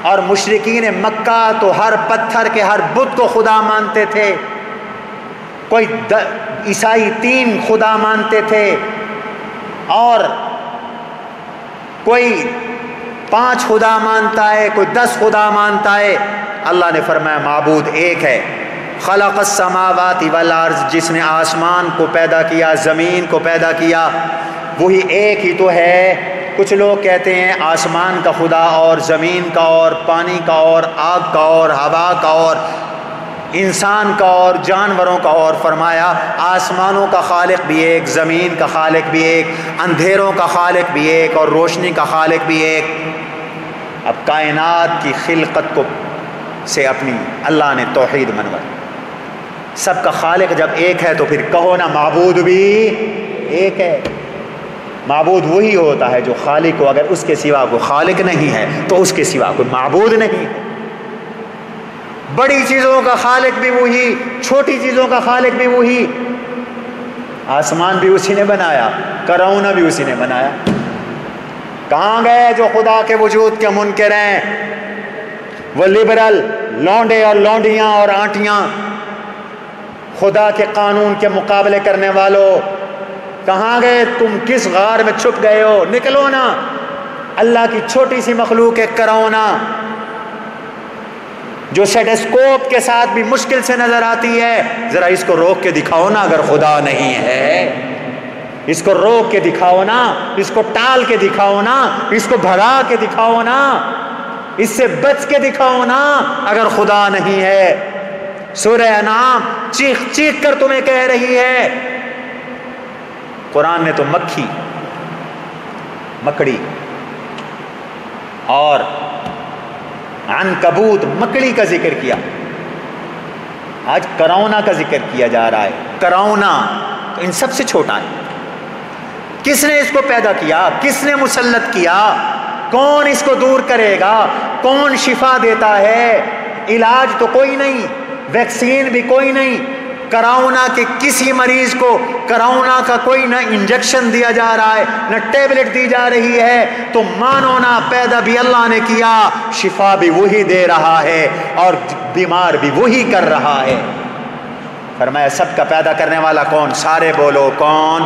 اور مشرکین مکہ تو ہر پتھر کے ہر بت کو خدا مانتے تھے۔ کوئی عیسائی 3 خدا مانتے تھے، اور کوئی 5 خدا مانتا ہے، کوئی 10 خدا مانتا ہے۔ اللہ نے فرمایا معبود ایک ہے۔ خلق السماوات والارض، جس نے آسمان کو پیدا کیا، زمین کو پیدا کیا، وہی ایک ہی تو ہے۔ کچھ لوگ کہتے ہیں آسمان کا خدا اور زمین کا اور پانی کا اور آگ کا اور ہوا کا اور انسان کا اور جانوروں کا اور۔ فرمایا آسمانوں کا خالق بھی ایک، زمین کا خالق بھی ایک، اندھیروں کا خالق بھی ایک اور روشنی کا خالق بھی ایک۔ اب کائنات کی خلقت کو سے اپنی اللہ نے توحید منوائی۔ سب کا خالق جب ایک ہے تو پھر کہو نا معبود بھی ایک ہے۔ معبود وہی ہوتا ہے جو خالق ہو، اگر اس کے سوا کوئی خالق نہیں ہے تو اس کے سوا کوئی معبود نہیں ہے۔ بڑی چیزوں کا خالق بھی وہی، چھوٹی چیزوں کا خالق بھی وہی۔ آسمان بھی اسی نے بنایا، کرونا بھی اسی نے بنایا۔ کہاں گئے جو خدا کے وجود کے منکر ہیں؟ وہ لبرل لونڈے اور لونڈیاں اور آنٹیاں، خدا کے قانون کے مقابلے کرنے والوں، کہاں گئے تم؟ کس غار میں چھپ گئے ہو؟ نکلو نا۔ اللہ کی چھوٹی سی مخلوق ہے کرونا، جو سیٹسکوپ کے ساتھ بھی مشکل سے نظر آتی ہے۔ ذرا اس کو روک کے دکھاؤ نا، اگر خدا نہیں ہے اس کو روک کے دکھاؤ نا، اس کو ٹال کے دکھاؤ نا، اس کو بھگا کے دکھاؤ نا، اس سے بچ کے دکھاؤ نا اگر خدا نہیں ہے۔ سورہ انعام چیخ چیخ کر تمہیں کہہ رہی ہے۔ قرآن نے تو مکھی، مکڑی اور عنکبوت، مکڑی کا ذکر کیا، آج کرونا کا ذکر کیا جا رہا ہے۔ کرونا تو ان سب سے چھوٹا ہے۔ کس نے اس کو پیدا کیا؟ کس نے مسلط کیا؟ کون اس کو دور کرے گا؟ کون شفا دیتا ہے؟ علاج تو کوئی نہیں، ویکسین بھی کوئی نہیں۔ کرونا کے کسی مریض کو کرونا کا کوئی نہ انجیکشن دیا جا رہا ہے، نہ ٹیبلٹ دی جا رہی ہے۔ تو مانو نا، پیدا بھی اللہ نے کیا، شفا بھی وہی دے رہا ہے اور بیمار بھی وہی کر رہا ہے۔ فرمایا سب کا پیدا کرنے والا کون؟ سارے بولو کون؟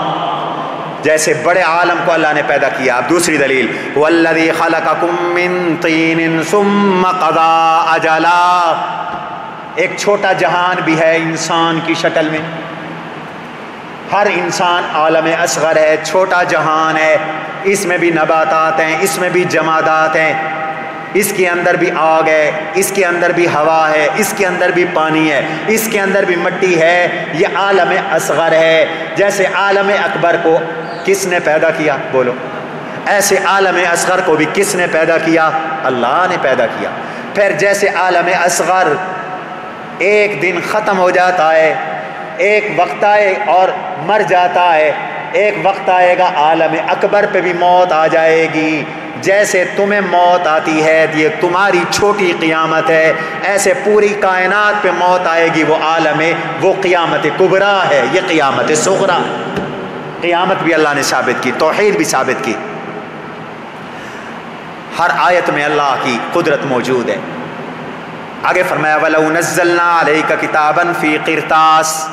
جیسے بڑے عالم کو اللہ نے پیدا کیا۔ اب دوسری دلیل، والذی خلقکم من طین ثم قضا اجلا۔ ایک چھوٹا جہان بھی ہے انسان کی شکل میں۔ ہر انسان عالم اصغر ہے، چھوٹا جہان ہے، اس میں بھی نباتات ہیں، اس میں بھی جمادات ہیں، اس کے اندر بھی آگ ہے، اس کے اندر بھی ہوا ہے، اس کے اندر بھی پانی ہے، اس کے اندر بھی مٹی ہے۔ یہ عالم اصغر ہے۔ جیسے عالم اکبر کو کس نے پیدا کیا؟ بولو۔ ایسے عالم اصغر کو بھی کس نے پیدا کیا؟ اللہ نے پیدا کیا۔ پھر جیسے عالم اصغر ایک دن ختم ہو جاتا ہے، ایک وقت آئے اور مر جاتا ہے، ایک وقت آئے گا عالم اکبر پہ بھی موت آ جائے گی۔ جیسے تمہیں موت آتی ہے، یہ تمہاری چھوٹی قیامت ہے، ایسے پوری کائنات پہ موت آئے گی۔ وہ عالم، وہ قیامت کبریٰ ہے، یہ قیامت صغریٰ۔ قیامت بھی اللہ نے ثابت کی، توحید بھی ثابت کی۔ ہر آیت میں اللہ کی قدرت موجود ہے۔ آگے فرمایا وَلَوْ نَزَّلْنَا عَلَيْكَ كِتَابًا فِي قِرْطَاسٍ۔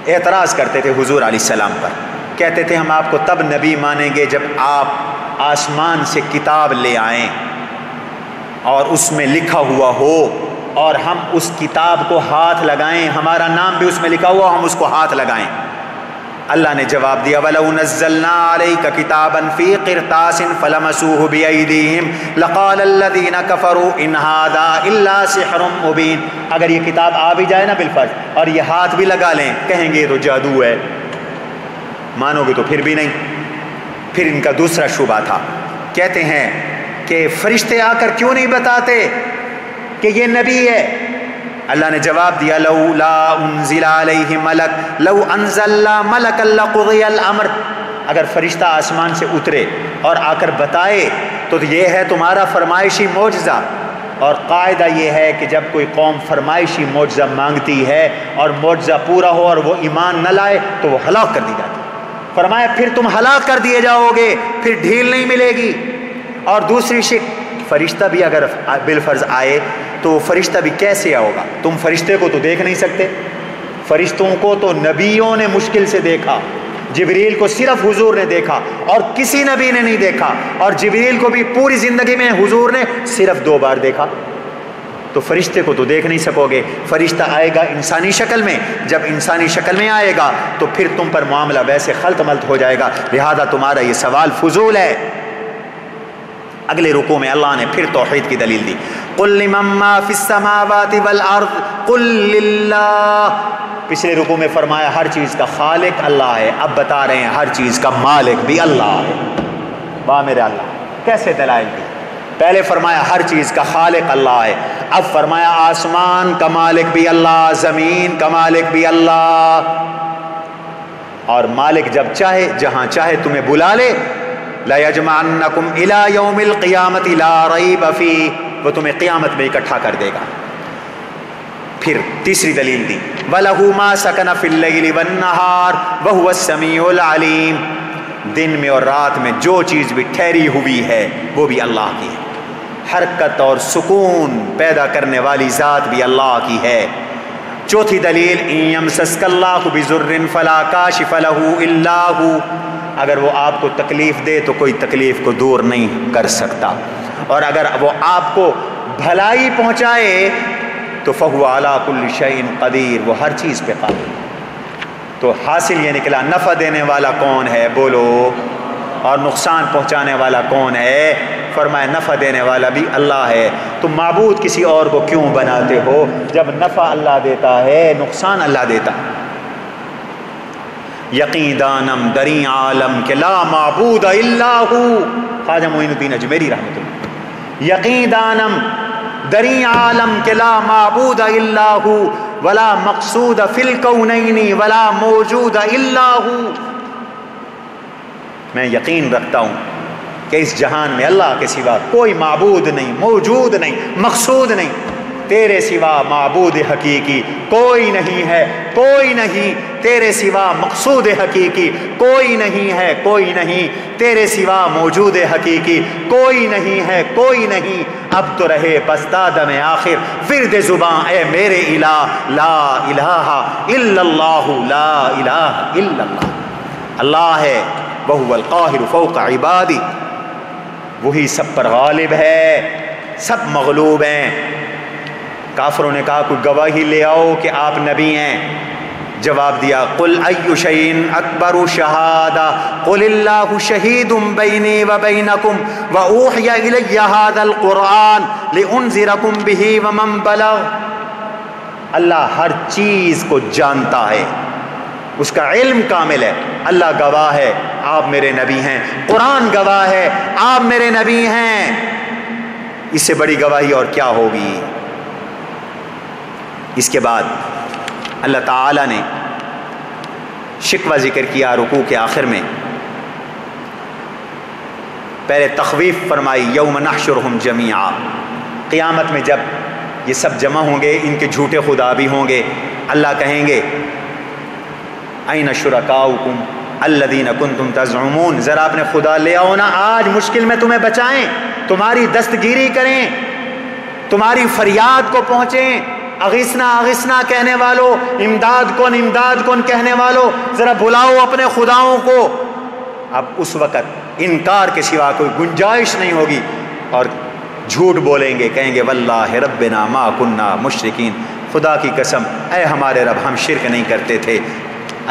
اعتراض کرتے تھے حضور علیہ السلام پر، کہتے تھے ہم آپ کو تب نبی مانیں گے جب آپ آسمان سے کتاب لے آئیں اور اس میں لکھا ہوا ہو، اور ہم اس کتاب کو ہاتھ لگائیں، ہمارا نام بھی اس میں لکھا ہوا، ہم اس کو ہاتھ لگائیں۔ اللہ نے جواب دیا وَلَوْ نَزَّلْنَا عَلَيْكَ كِتَابًا فِي قِرْطَاسٍ فَلَمَسُوهُ بِأَيْدِيهِمْ لَقَالَ الَّذِينَ كَفَرُوا إِنْ هَذَا إِلَّا سِحْرٌ مُبِينٌ۔ اگر یہ کتاب آ بھی جائے نا بالفرض اور یہ ہاتھ بھی لگا لیں، کہیں گے یہ تو جادو ہے، مانو گے تو پھر بھی نہیں۔ پھر ان کا دوسرا شبہ تھا، کہتے ہیں کہ فرشتے آ کر کیوں نہیں بتاتے کہ یہ نبی ہے؟ اللہ نے جواب دیا لولا انزل علیہ ملک لو انزلنا ملک لقضی الامر۔ اگر فرشتہ آسمان سے اترے اور آ کر بتائے تو یہ ہے تمہارا فرمائشی معجزہ۔ اور قاعدہ یہ ہے کہ جب کوئی قوم فرمائشی معجزہ مانگتی ہے اور معجزہ پورا ہو اور وہ ایمان نہ لائے تو وہ ہلاک کر دی جاتی ہے۔ فرمایا پھر تم ہلاک کر دیے جاؤ گے، پھر ڈھیل نہیں ملے گی۔ اور دوسری شک، فرشتہ بھی اگر بالفرض آئے تو فرشتہ بھی کیسے آؤگا؟ تم فرشتے کو تو دیکھ نہیں سکتے، فرشتوں کو تو نبیوں نے مشکل سے دیکھا، جبریل کو صرف حضور نے دیکھا اور کسی نبی نے نہیں دیکھا، اور جبریل کو بھی پوری زندگی میں حضور نے صرف 2 بار دیکھا، تو فرشتے کو تو دیکھ نہیں سکو گے۔ فرشتہ آئے گا انسانی شکل میں، جب انسانی شکل میں آئے گا تو پھر تم پر معاملہ ویسے خلط ملط ہو جائے گا، لہذا تمہارا یہ سوال فضول ہے۔ اگلے رکوع میں اللہ نے پھر توحید کی دلیل دی، قل لمن ما فی السماوات والارض قل للہ۔ پچھلے رکوع میں فرمایا ہر چیز کا خالق اللہ ہے، اب بتا رہے ہیں ہر چیز کا مالک بھی اللہ ہے۔ واہ میرے اللہ، کیسے دلائل دی؟ پہلے فرمایا ہر چیز کا خالق اللہ ہے، اب فرمایا آسمان کا مالک بھی اللہ، زمین کا مالک بھی اللہ، اور مالک جب چاہے جہاں چاہے تمہیں بلا لے، لَيَجْمَعَنَّكُمْ إِلَىٰ يَوْمِ الْقِيَامَةِ لَا رَيْبَ فِيهِ، وہ تمہیں قیامت میں اکٹھا کر دے گا۔ پھر تیسری دلیل دی، وَلَهُ مَا سَكَنَ فِي اللَّيْلِ وَالنَّهَارِ وَهُوَ السَّمِيعُ الْعَلِيمُ، دن میں اور رات میں جو چیز بھی ٹھہری ہوئی ہے وہ بھی اللہ کی ہے، حرکت اور سکون پیدا کرنے والی ذات بھی اللہ کی ہے۔ چوتھی دلیل، إِن يَمْسَسْكَ اللَّهُ بِضُرٍّ فَلَا كَاشِفَ لَهُ إِلَّا هُوَ، اگر وہ آپ کو تکلیف دے تو کوئی تکلیف کو دور نہیں کر سکتا، اور اگر وہ آپ کو بھلائی پہنچائے تو فَهُوَ عَلَىٰ كُلِّ شَيْءٍ قَدِيرٌ، وہ ہر چیز پہ قادر۔ تو حاصل یہ نکلا نفع دینے والا کون ہے بولو، اور نقصان پہنچانے والا کون ہے؟ فرمایا نفع دینے والا بھی اللہ ہے۔ تم معبود کسی اور کو کیوں بناتے ہو جب نفع اللہ دیتا ہے، نقصان اللہ دیتا ہے؟ یقین دانم دری عالم کہ لا معبود الا ہو، خواجہ معین الدین اجمیری رحمۃ اللہ، یقین دانم دری عالم کہ لا معبود الا ہو ولا مقصود فی الکونین ولا موجود الا ہو، میں یقین رکھتا ہوں کہ اس جہان میں اللہ کے سوا کوئی معبود نہیں، موجود نہیں، مقصود نہیں، تیرے سوا معبود حقیقی کوئی نہیں ہے، کوئی نہیں تیرے سوا مقصود حقیقی کوئی نہیں ہے، کوئی نہیں تیرے سوا موجود حقیقی کوئی نہیں ہے، کوئی نہیں، اب تو رہے بس دادم آخر ورد زباں اے میرے الہ، لا الہ الا اللہ، لا الہ الا اللہ۔ اللہ ہے وہو القاہر فوق عبادی، وہی سب پر غالب ہے، سب مغلوب ہیں۔ کافروں نے کہا کوئی گواہی لے آؤ کہ آپ نبی ہیں، جواب دیا قل ای شیء اکبر شہادہ قل اللہ شہید بینی وبینکم واوحی الی ھذا القرآن لانذرکم بہ ومن بلغ، اللہ ہر چیز کو جانتا ہے، اس کا علم کامل ہے، اللہ گواہ ہے آپ میرے نبی ہیں، قرآن گواہ ہے آپ میرے نبی ہیں، اس سے بڑی گواہی اور کیا ہوگی؟ اس کے بعد اللہ تعالیٰ نے شکوہ ذکر کیا رکوع کے آخر میں، پہلے تخویف فرمائی یوم نحشرہم جمیعا، قیامت میں جب یہ سب جمع ہوں گے، ان کے جھوٹے خدا بھی ہوں گے، اللہ کہیں گے این شرکاؤکم الذین کنتم تزعمون، ذرا اپنے خدا لے آؤ نا، آج مشکل میں تمہیں بچائیں، تمہاری دستگیری کریں، تمہاری فریاد کو پہنچیں، اغیثنا اغیثنا کہنے والوں، امداد کن کہنے والوں، ذرا بلاؤ اپنے خداؤں کو۔ اب اس وقت انکار کے سوا کوئی گنجائش نہیں ہوگی، اور جھوٹ بولیں گے، کہیں گے واللہ ربنا ما کننا مشرکین، خدا کی قسم اے ہمارے رب ہم شرک نہیں کرتے تھے۔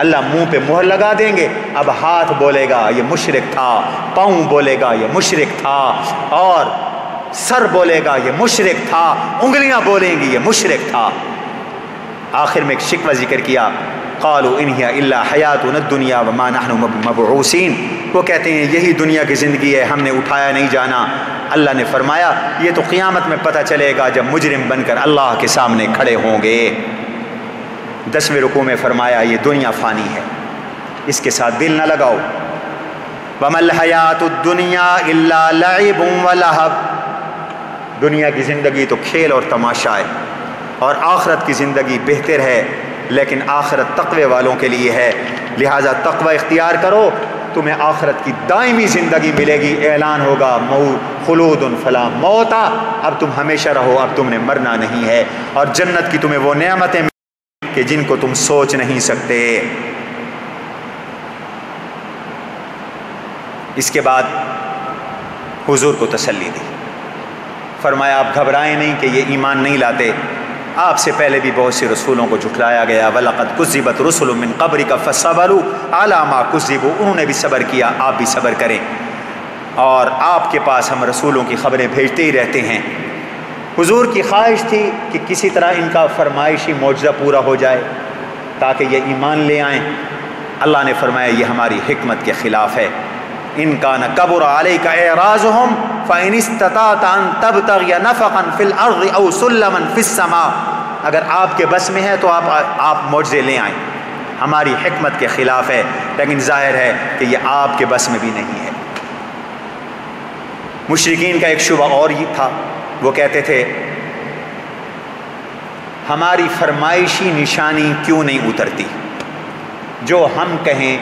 اللہ منہ پہ مہر لگا دیں گے، اب ہاتھ بولے گا یہ مشرک تھا، پاؤں بولے گا یہ مشرک تھا، اور سر بولے گا یہ مشرک تھا، انگلیاں بولیں گی یہ مشرک تھا۔ آخر میں ایک شکوہ ذکر کیا، قالوا ان هي الا حیاتنا الدنیا وما نحن مبعوثین، وہ کہتے ہیں یہی دنیا کی زندگی ہے، ہم نے اٹھایا نہیں جانا۔ اللہ نے فرمایا یہ تو قیامت میں پتہ چلے گا جب مجرم بن کر اللہ کے سامنے کھڑے ہوں گے۔ 10ویں رکوع میں فرمایا یہ دنیا فانی ہے، اس کے ساتھ دل نہ لگاؤ۔ وما الحیات الدنیا الا لعب ولہو، دنیا کی زندگی تو کھیل اور تماشا ہے، اور آخرت کی زندگی بہتر ہے، لیکن آخرت تقوی والوں کے لیے ہے، لہٰذا تقوی اختیار کرو، تمہیں آخرت کی دائمی زندگی ملے گی، اعلان ہوگا خلود فلا موتا، اب تم ہمیشہ رہو، اب تم نے مرنا نہیں ہے، اور جنت کی تمہیں وہ نعمتیں کہ جن کو تم سوچ نہیں سکتے۔ اس کے بعد حضور کو تسلی دی، فرمایا آپ گھبرائیں نہیں کہ یہ ایمان نہیں لاتے، آپ سے پہلے بھی بہت سے رسولوں کو جھٹلایا گیا، وَلَقَدْ كُذِّبَتْ رُسُلٌ مِّن قَبْلِكَ فَصَبَرُوا عَلَىٰ مَا كُذِّبُوا، انہوں نے بھی صبر کیا، آپ بھی صبر کریں، اور آپ کے پاس ہم رسولوں کی خبریں بھیجتے ہی رہتے ہیں۔ حضور کی خواہش تھی کہ کسی طرح ان کا فرمائشی معجزہ پورا ہو جائے تاکہ یہ ایمان لے آئیں۔ اللہ نے فرمایا یہ ہماری حکمت کے خلاف ہے، ان کان کبر علیک اعراضهم فان استطعت ان تبتغي نفقا في الارض او سلما في السماء، اگر آپ کے بس میں ہے تو آپ معجزے لے آئیں، ہماری حکمت کے خلاف ہے، لیکن ظاہر ہے کہ یہ آپ کے بس میں بھی نہیں ہے۔ مشرکین کا ایک شبہ اور یہ تھا، وہ کہتے تھے ہماری فرمائشی نشانی کیوں نہیں اترتی، جو ہم کہیں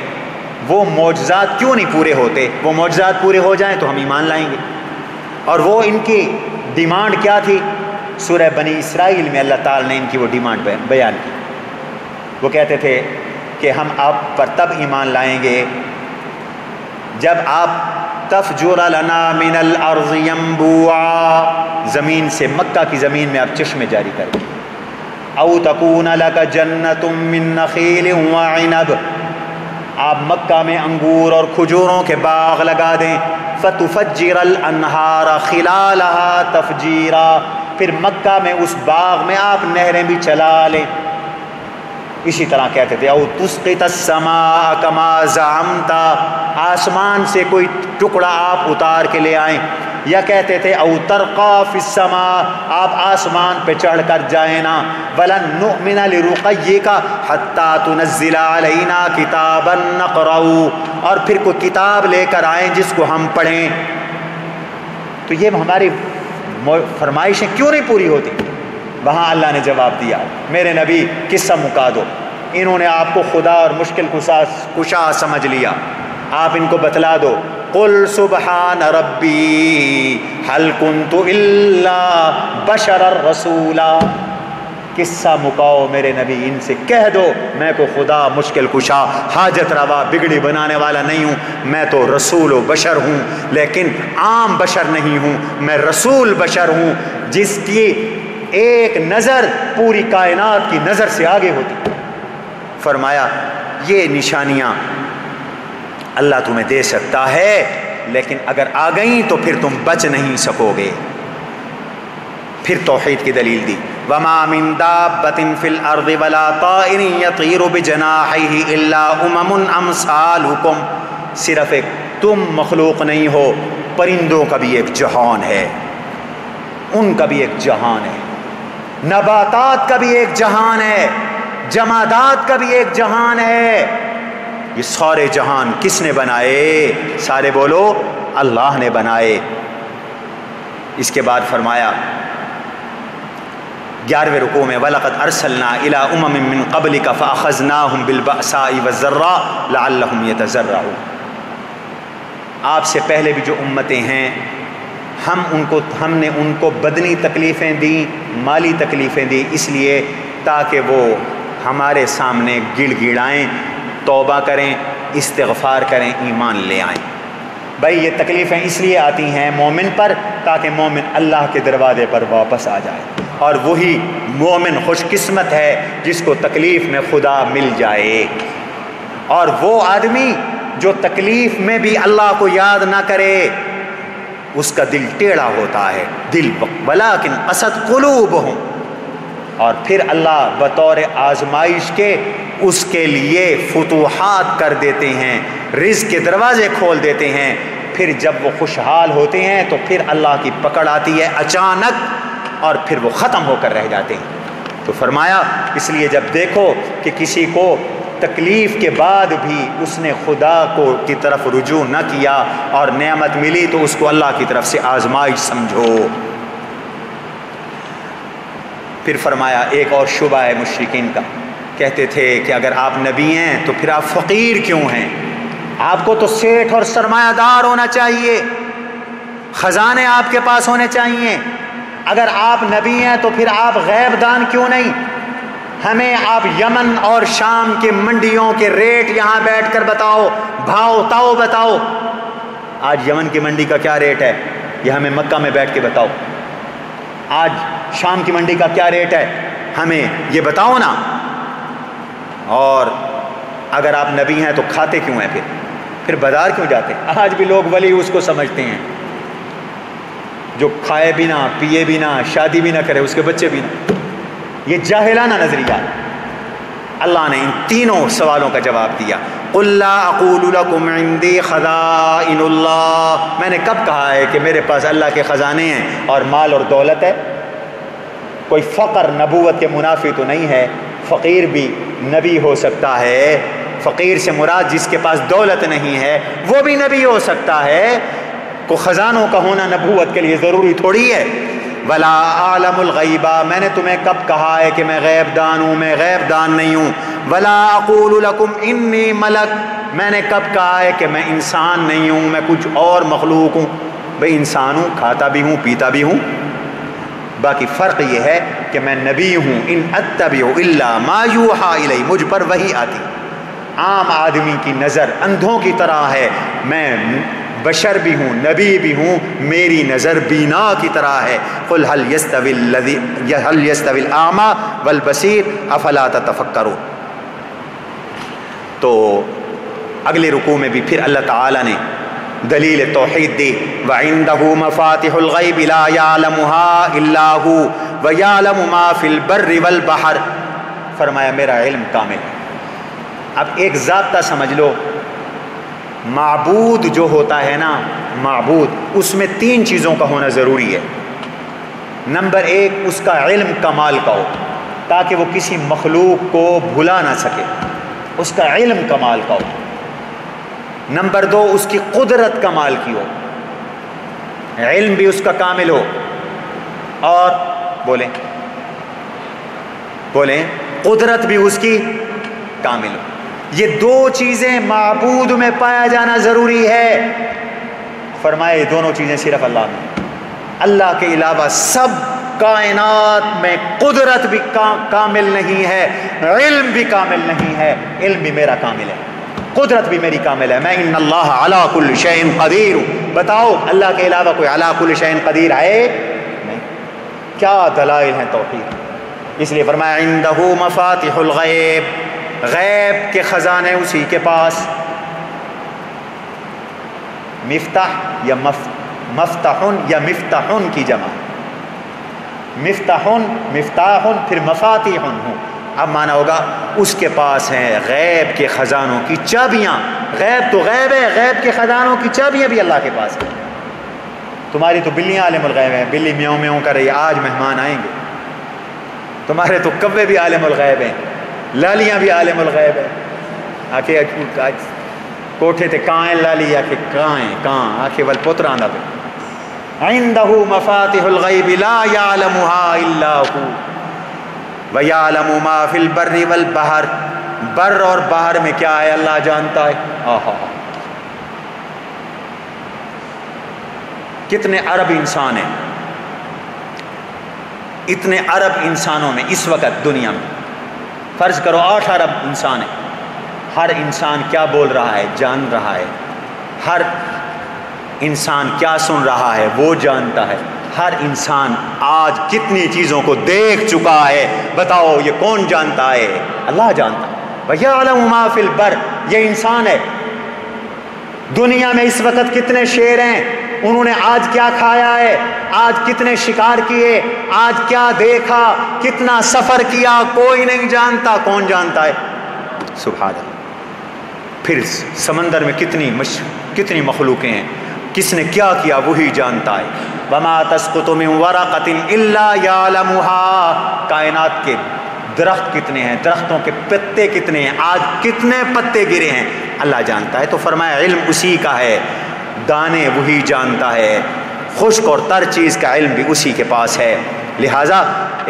وہ معجزات کیوں نہیں پورے ہوتے، وہ معجزات پورے ہو جائیں تو ہم ایمان لائیں گے۔ اور وہ ان کی ڈیمانڈ کیا تھی؟ سورہ بنی اسرائیل میں اللہ تعالی نے ان کی وہ ڈیمانڈ بیان کی، وہ کہتے تھے کہ ہم آپ پر تب ایمان لائیں گے جب آپ تفجر لنا من الارض ينبوعا، زمین سے، مکہ کی زمین میں آپ چشمے جاری کریں، او تکون لک جنت من نخیل وعنب، آپ مکہ میں انگور اور کھجوروں کے باغ لگا دیں، فتفجر الانہار خلالہا تفجیرا، پھر مکہ میں اس باغ میں آپ نہریں بھی چلا لیں۔ اسی طرح کہتے تھے او تسقط السماء کما زعمت، آسمان سے کوئی ٹکڑا آپ اتار کے لے آئیں، یا کہتے تھے او ترقى فی السماء، آپ آسمان پہ چڑھ کر جائیں نا، ولن نؤمن لرقیک حتی تنزل علینا کتابا نقرأ، اور پھر کوئی کتاب لے کر آئیں جس کو ہم پڑھیں۔ تو یہ ہماری فرمائشیں کیوں نہیں پوری ہوتی؟ وہاں اللہ نے جواب دیا، میرے نبی قصہ مکا دو، انہوں نے آپ کو خدا اور مشکل کشا سمجھ لیا، آپ ان کو بتلا دو، قل سبحان ربی هل كنت الا بشرا رسولا، قصہ مکاؤ میرے نبی، ان سے کہہ دو میں کو خدا مشکل کشا حاجت روا بگڑی بنانے والا نہیں ہوں، میں تو رسول و بشر ہوں، لیکن عام بشر نہیں ہوں، میں رسول بشر ہوں جس کی ایک نظر پوری کائنات کی نظر سے آگے ہوتی۔ فرمایا یہ نشانیاں اللہ تمہیں دے سکتا ہے، لیکن اگر آ گئیں تو پھر تم بچ نہیں سکو گے۔ پھر توحید کی دلیل دی، وما من دابۃ فی الارض ولا طائر یطیر بجناحیہ الا امم امثالکم، صرف ایک تم مخلوق نہیں ہو، پرندوں کا بھی ایک جہان ہے، ان کا بھی ایک جہان ہے، نباتات کا بھی ایک جہان ہے، جمادات کا بھی ایک جہان ہے۔ یہ سارے جہان کس نے بنائے؟ سارے بولو اللہ نے بنائے۔ اس کے بعد فرمایا 11ویں رکوع میں وَلَقَدْ أَرْسَلْنَا إِلَىٰ أُمَمٍ مِّن قَبْلِكَ فَأَخَذْنَاهُمْ بِالْبَأْسَاءِ وَالضَّرَّاءِ لَعَلَّهُمْ يَتَضَرَّعُونَ، آپ سے پہلے بھی جو امتیں ہیں ہم نے ان کو بدنی تکلیفیں دیں، مالی تکلیفیں دیں، اس لیے تاکہ وہ ہمارے سامنے گڑ گڑائیں، توبہ کریں، استغفار کریں، ایمان لے آئیں۔ بھائی یہ تکلیفیں اس لیے آتی ہیں مومن پر تاکہ مومن اللہ کے دروازے پر واپس آ جائے، اور وہی مومن خوش قسمت ہے جس کو تکلیف میں خدا مل جائے۔ اور وہ آدمی جو تکلیف میں بھی اللہ کو یاد نہ کرے اس کا دل ٹیڑھا ہوتا ہے، دل ولیکن قست قلوبہم، اور پھر اللہ بطور آزمائش کے اس کے لیے فتوحات کر دیتے ہیں، رزق کے دروازے کھول دیتے ہیں، پھر جب وہ خوشحال ہوتے ہیں تو پھر اللہ کی پکڑ آتی ہے اچانک، اور پھر وہ ختم ہو کر رہ جاتے ہیں۔ تو فرمایا اس لیے جب دیکھو کہ کسی کو تکلیف کے بعد بھی اس نے خدا کو کی طرف رجوع نہ کیا اور نعمت ملی تو اس کو اللہ کی طرف سے آزمائش سمجھو۔ پھر فرمایا ایک اور شبہ ہے مشرکین کا، کہتے تھے کہ اگر آپ نبی ہیں تو پھر آپ فقیر کیوں ہیں؟ آپ کو تو سیٹھ اور سرمایہ دار ہونا چاہیے، خزانے آپ کے پاس ہونے چاہیے، اگر آپ نبی ہیں تو پھر آپ غیب دان کیوں نہیں؟ ہمیں آپ یمن اور شام کے منڈیوں کے ریٹ یہاں بیٹھ کر بتاؤ، بھاؤ تاؤ بتاؤ۔ آج یمن کی منڈی کا کیا ریٹ ہے یہ ہمیں مکہ میں بیٹھ کے بتاؤ. آج شام کی منڈی کا کیا ریٹ ہے ہمیں یہ بتاؤ نا. اور اگر آپ نبی ہیں تو کھاتے کیوں ہیں پھر بازار کیوں جاتے؟ آج بھی لوگ ولی اس کو سمجھتے ہیں جو کھائے بھی نہ پیے بھی نہ شادی بھی نہ کرے اس کے بچے بھی نہ. یہ جاہلانہ نظریہ. اللہ نے ان تینوں سوالوں کا جواب دیا. قل لا اقول لكم عندي خزائن اللہ. میں نے کب کہا ہے کہ میرے پاس اللہ کے خزانے ہیں اور مال اور دولت ہے؟ کوئی فقر نبوت کے منافی تو نہیں ہے. فقیر بھی نبی ہو سکتا ہے. فقیر سے مراد جس کے پاس دولت نہیں ہے وہ بھی نبی ہو سکتا ہے. کو خزانوں کا ہونا نبوت کے لیے ضروری تھوڑی ہے. ولا عالم الغیبہ. میں نے تمہیں کب کہا ہے کہ میں غیب دان ہوں؟ میں غیب دان نہیں ہوں. ولا اقول لکم انی ملک. میں نے کب کہا ہے کہ میں انسان نہیں ہوں، میں کچھ اور مخلوق ہوں؟ بھئی انسان ہوں، کھاتا بھی ہوں، پیتا بھی ہوں. باقی فرق یہ ہے کہ میں نبی ہوں. ان اتبع الا ما یوحى الی. مجھ پر وحی آتی. عام آدمی کی نظر اندھوں کی طرح ہے. میں بشر بھی ہوں، نبی بھی ہوں، میری نظر بینا کی طرح ہے. قل هل يستوي الاعمى والبصير افلا تتفکرون. تو اگلے رکوع میں بھی پھر اللہ تعالی نے دلیل توحید دی. وعنده مفاتح الغیب لا يعلمها الا هو ويعلم ما في البر والبحر. فرمایا میرا علم کامل ہے. اب ایک ضابطہ سمجھ لو. معبود جو ہوتا ہے نا، معبود، اس میں تین چیزوں کا ہونا ضروری ہے. نمبر ایک، اس کا علم کمال کا ہو تاکہ وہ کسی مخلوق کو بھلا نہ سکے. اس کا علم کمال کا ہو. نمبر دو، اس کی قدرت کمال کی ہو. علم بھی اس کا کامل ہو اور بولیں قدرت بھی اس کی کامل ہو. یہ دو چیزیں معبود میں پایا جانا ضروری ہے. فرمائے یہ دونوں چیزیں صرف اللہ میں. اللہ کے علاوہ سب کائنات میں قدرت بھی کامل نہیں ہے، علم بھی کامل نہیں ہے. علم بھی میرا کامل ہے، قدرت بھی میری کامل ہے. میں ان اللہ علی کل شیء قدیر. بتاؤ اللہ کے علاوہ کوئی علی کل شیء قدیر ہے؟ نہیں. کیا دلائل ہیں توحید. اس لیے فرمایا عنده مفاتح الغیب. غیب کے خزانے اسی کے پاس. مفتاح یا مفتاحن یا مفتاحن کی جمع. مفتاحن، مفتاحن، پھر مفاتیحن ہوں. اب مانا ہوگا اس کے پاس ہیں غیب کے خزانوں کی چابیاں. غیب تو غیب ہے، غیب کے خزانوں کی چابیاں بھی اللہ کے پاس ہیں. تمہاری تو بلیاں عالم الغیب ہیں. بلی میوں میوں کر رہی ہے، آج مہمان آئیں گے. تمہارے تو کوے بھی عالم الغیب ہیں، لالیاں بھی عالم الغیب ہیں. آکے کوٹھے تے کائیں لالی آکے کائیں آکے ول پتران دا پہ. عندہ مفاتح الغیب لا يعلمها الا هو ويعلم ما في البر والبحر. بر اور بحر میں کیا ہے اللہ جانتا ہے. کتنے عرب انسان ہیں. اتنے عرب انسانوں میں اس وقت دنیا میں فرض کرو 8 ارب انسان ہیں. ہر انسان کیا بول رہا ہے جان رہا ہے. ہر انسان کیا سن رہا ہے وہ جانتا ہے. ہر انسان آج کتنی چیزوں کو دیکھ چکا ہے. بتاؤ یہ کون جانتا ہے؟ اللہ جانتا ہے. وَيَعْلَمُ مَا فِي الْبَرِّ. یہ انسان ہے. دنیا میں اس وقت کتنے شیر ہیں، انہوں نے آج کیا کھایا ہے، آج کتنے شکار کیے، آج کیا دیکھا، کتنا سفر کیا، کوئی نہیں جانتا. کون جانتا ہے؟ سبحان اللہ. پھر سمندر میں کتنی مخلوقیں ہیں، کس نے کیا کیا وہی جانتا ہے. وَمَا تَسْقُطُ مِنْ وَرَقَةٍ إِلَّا يَعْلَمُهَا. کائنات کے درخت کتنے ہیں، درختوں کے پتے کتنے ہیں، آج کتنے پتے گرے ہیں، اللہ جانتا ہے. تو فرمایا علم اسی کا ہے، دانے وہی جانتا ہے، خشک اور تر چیز کا علم بھی اسی کے پاس ہے. لہٰذا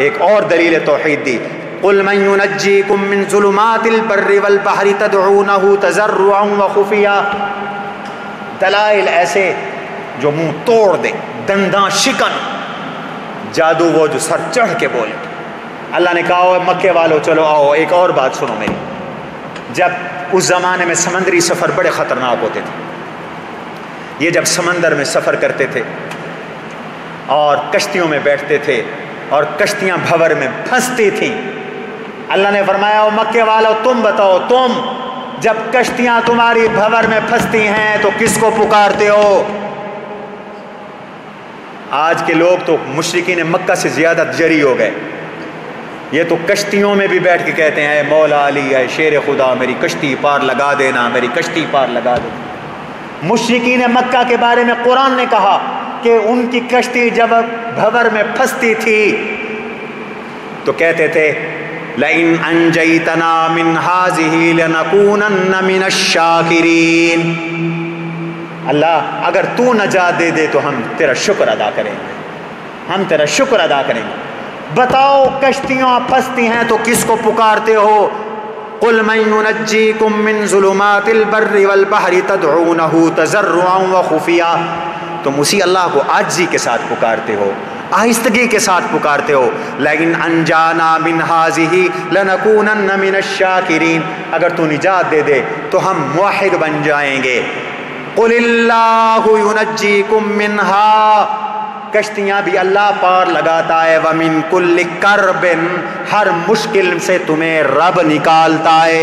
ایک اور دلیل توحید دی. قُلْ مَنْ يُنَجِّيكُم مِّن ظُلُمَاتِ الْبَرِّ وَالْبَحْرِ تَدْعُونَهُ تَضَرُّعًا وَخُفِيًّا. دلائل ایسے جو منہ توڑ دے، دنداں شکن، جادو وہ جو سر چڑھ کے بولے. اللہ نے کہا مکے والو چلو آؤ ایک اور بات سنو میری. جب اس زمانے میں سمندری سفر بڑے خطرناک ہوتے تھے، یہ جب سمندر میں سفر کرتے تھے اور کشتیوں میں بیٹھتے تھے اور کشتیاں بھور میں پھنستی تھیں، اللہ نے فرمایا او مکے والو تم بتاؤ، تم جب کشتیاں تمہاری بھور میں پھنستی ہیں تو کس کو پکارتے ہو؟ آج کے لوگ تو مشرکین مکہ سے زیادہ جری ہو گئے، یہ تو کشتیوں میں بھی بیٹھ کے کہتے ہیں اے مولا علی، اے شیر خدا، میری کشتی پار لگا دینا، میری کشتی پار لگا دینا۔ مشرکین مکہ کے بارے میں قرآن نے کہا کہ ان کی کشتی جب بھور میں پھنستی تھی تو کہتے تھے لئن انجیتنا من هذه لنکونن من الشاکرین، اللہ اگر تو نجات دے دے تو ہم تیرا شکر ادا کریں گے، ہم تیرا شکر ادا کریں گے۔ بتاؤ کشتیاں پھنستی ہیں تو کس کو پکارتے ہو؟ قل من ينجيكم من ظلمات البر والبحر تدعونه تضرعا وخفيا، تم اسی اللہ کو عاجزی کے ساتھ پکارتے ہو، آہستگی کے ساتھ پکارتے ہو۔ لیکن انجانا من هذه لنکونن من الشاکرین، اگر تو نجات دے دے تو ہم موحد بن جائیں گے۔ قل اللہ ینجیکم منها، کشتیاں بھی اللہ پار لگاتا ہے، ومن کل کرب، ہر مشکل سے تمہیں رب نکالتا ہے۔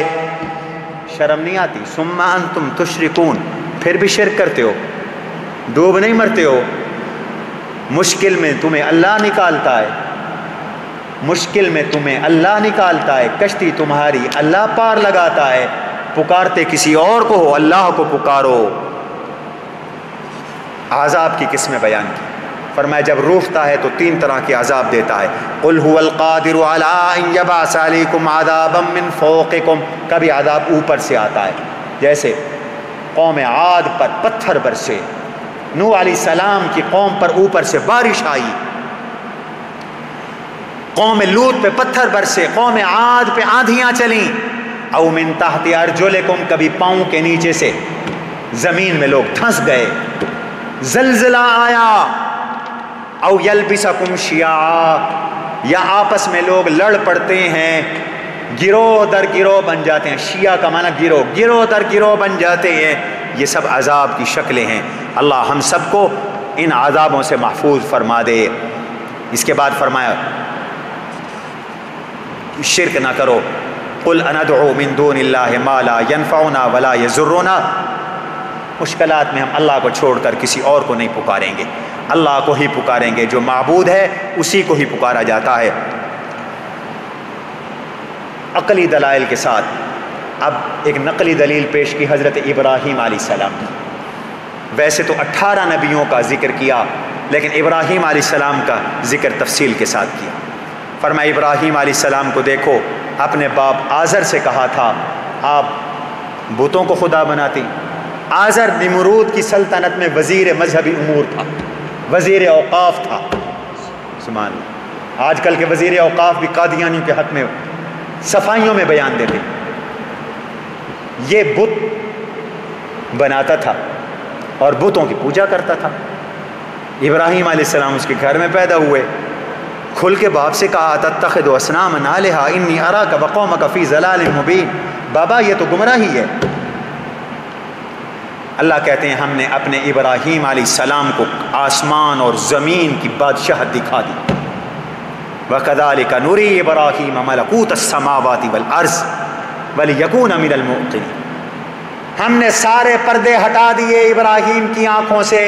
شرم نہیں آتی؟ ثم انتم تشرکون، پھر بھی شرک کرتے ہو، ڈوب نہیں مرتے ہو؟ مشکل میں تمہیں اللہ نکالتا ہے، مشکل میں تمہیں اللہ نکالتا ہے، کشتی تمہاری اللہ پار لگاتا ہے، پکارتے کسی اور کو ہو، اللہ کو پکارو۔ عذاب کی قسمیں بیان کی، فرمایا جب روٹتا ہے تو 3 طرح کے عذاب دیتا ہے۔ قل هو القادر علی ان یبعث علیکم عذابا من فوقکم، کبھی عذاب اوپر سے آتا ہے، جیسے قوم عاد پر پتھر برسے، نوح علیہ السلام کی قوم پر اوپر سے بارش آئی، قوم لوط پہ پتھر برسے، قوم عاد پہ آندھیاں چلیں۔ او من تحت ارجلکم، کبھی پاؤں کے نیچے سے زمین میں لوگ دھنس گئے، زلزلہ آیا۔ او یلبسکم شیعا، یا آپس میں لوگ لڑ پڑتے ہیں، گروہ در گروہ بن جاتے ہیں، شیعہ کا معنی گروہ، گروہ در گروہ بن جاتے ہیں۔ یہ سب عذاب کی شکلیں ہیں، اللہ ہم سب کو ان عذابوں سے محفوظ فرما دے۔ اس کے بعد فرمایا شرک نہ کرو، قل اندعو من دون اللہ ما لا ينفعنا ولا يضرنا، مشکلات میں ہم اللہ کو چھوڑ کر کسی اور کو نہیں پکاریں گے، اللہ کو ہی پکاریں گے، جو معبود ہے اسی کو ہی پکارا جاتا ہے۔ عقلی دلائل کے ساتھ اب ایک نقلی دلیل پیش کی حضرت ابراہیم علیہ السلام۔ ویسے تو 18 نبیوں کا ذکر کیا، لیکن ابراہیم علیہ السلام کا ذکر تفصیل کے ساتھ کیا۔ فرمایا ابراہیم علیہ السلام کو دیکھو، اپنے باپ آزر سے کہا تھا آپ بتوں کو خدا بناتی۔ آزر نمرود کی سلطنت میں وزیر مذہبی امور تھا، وزیر اوقاف تھا۔ سبحان اللہ، آج کل کے وزیر اوقاف بھی قادیانیوں کے حق میں صفائیوں میں بیان دیتے۔ یہ بت بناتا تھا اور بتوں کی پوجا کرتا تھا۔ ابراہیم علیہ السلام اس کے گھر میں پیدا ہوئے، کھل کے باپ سے کہا تتخذ اصناما آلہا انی اراک وقومک فی ضلال مبین، بابا یہ تو گمراہی ہے۔ اللہ کہتے ہیں ہم نے اپنے ابراہیم علیہ السلام کو آسمان اور زمین کی بادشاہت دکھا دی۔ وَكَذَلِكَ نُرِي إِبْرَاهِيمَ مَلَكُوتَ السَّمَاوَاتِ وَالْأَرْضِ وَلِيَكُونَ مِنَ الْمُوقِنِينَ، ہم نے سارے پردے ہٹا دیے ابراہیم کی آنکھوں سے،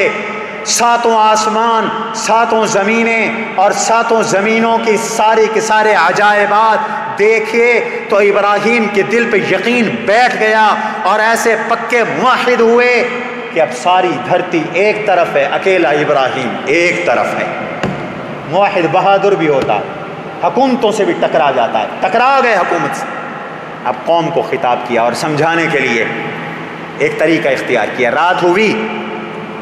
7 آسمان، 7 زمینیں اور 7 زمینوں کی سارے کے سارے عجائبات دیکھے تو ابراہیم کے دل پہ یقین بیٹھ گیا اور ایسے پکے موحد ہوئے کہ اب ساری دھرتی ایک طرف ہے، اکیلا ابراہیم ایک طرف ہے۔ موحد بہادر بھی ہوتا ہے، حکومتوں سے بھی ٹکرا جاتا ہے، ٹکرا گئے حکومت سے۔ اب قوم کو خطاب کیا اور سمجھانے کے لیے ایک طریقہ اختیار کیا۔ رات ہوئی،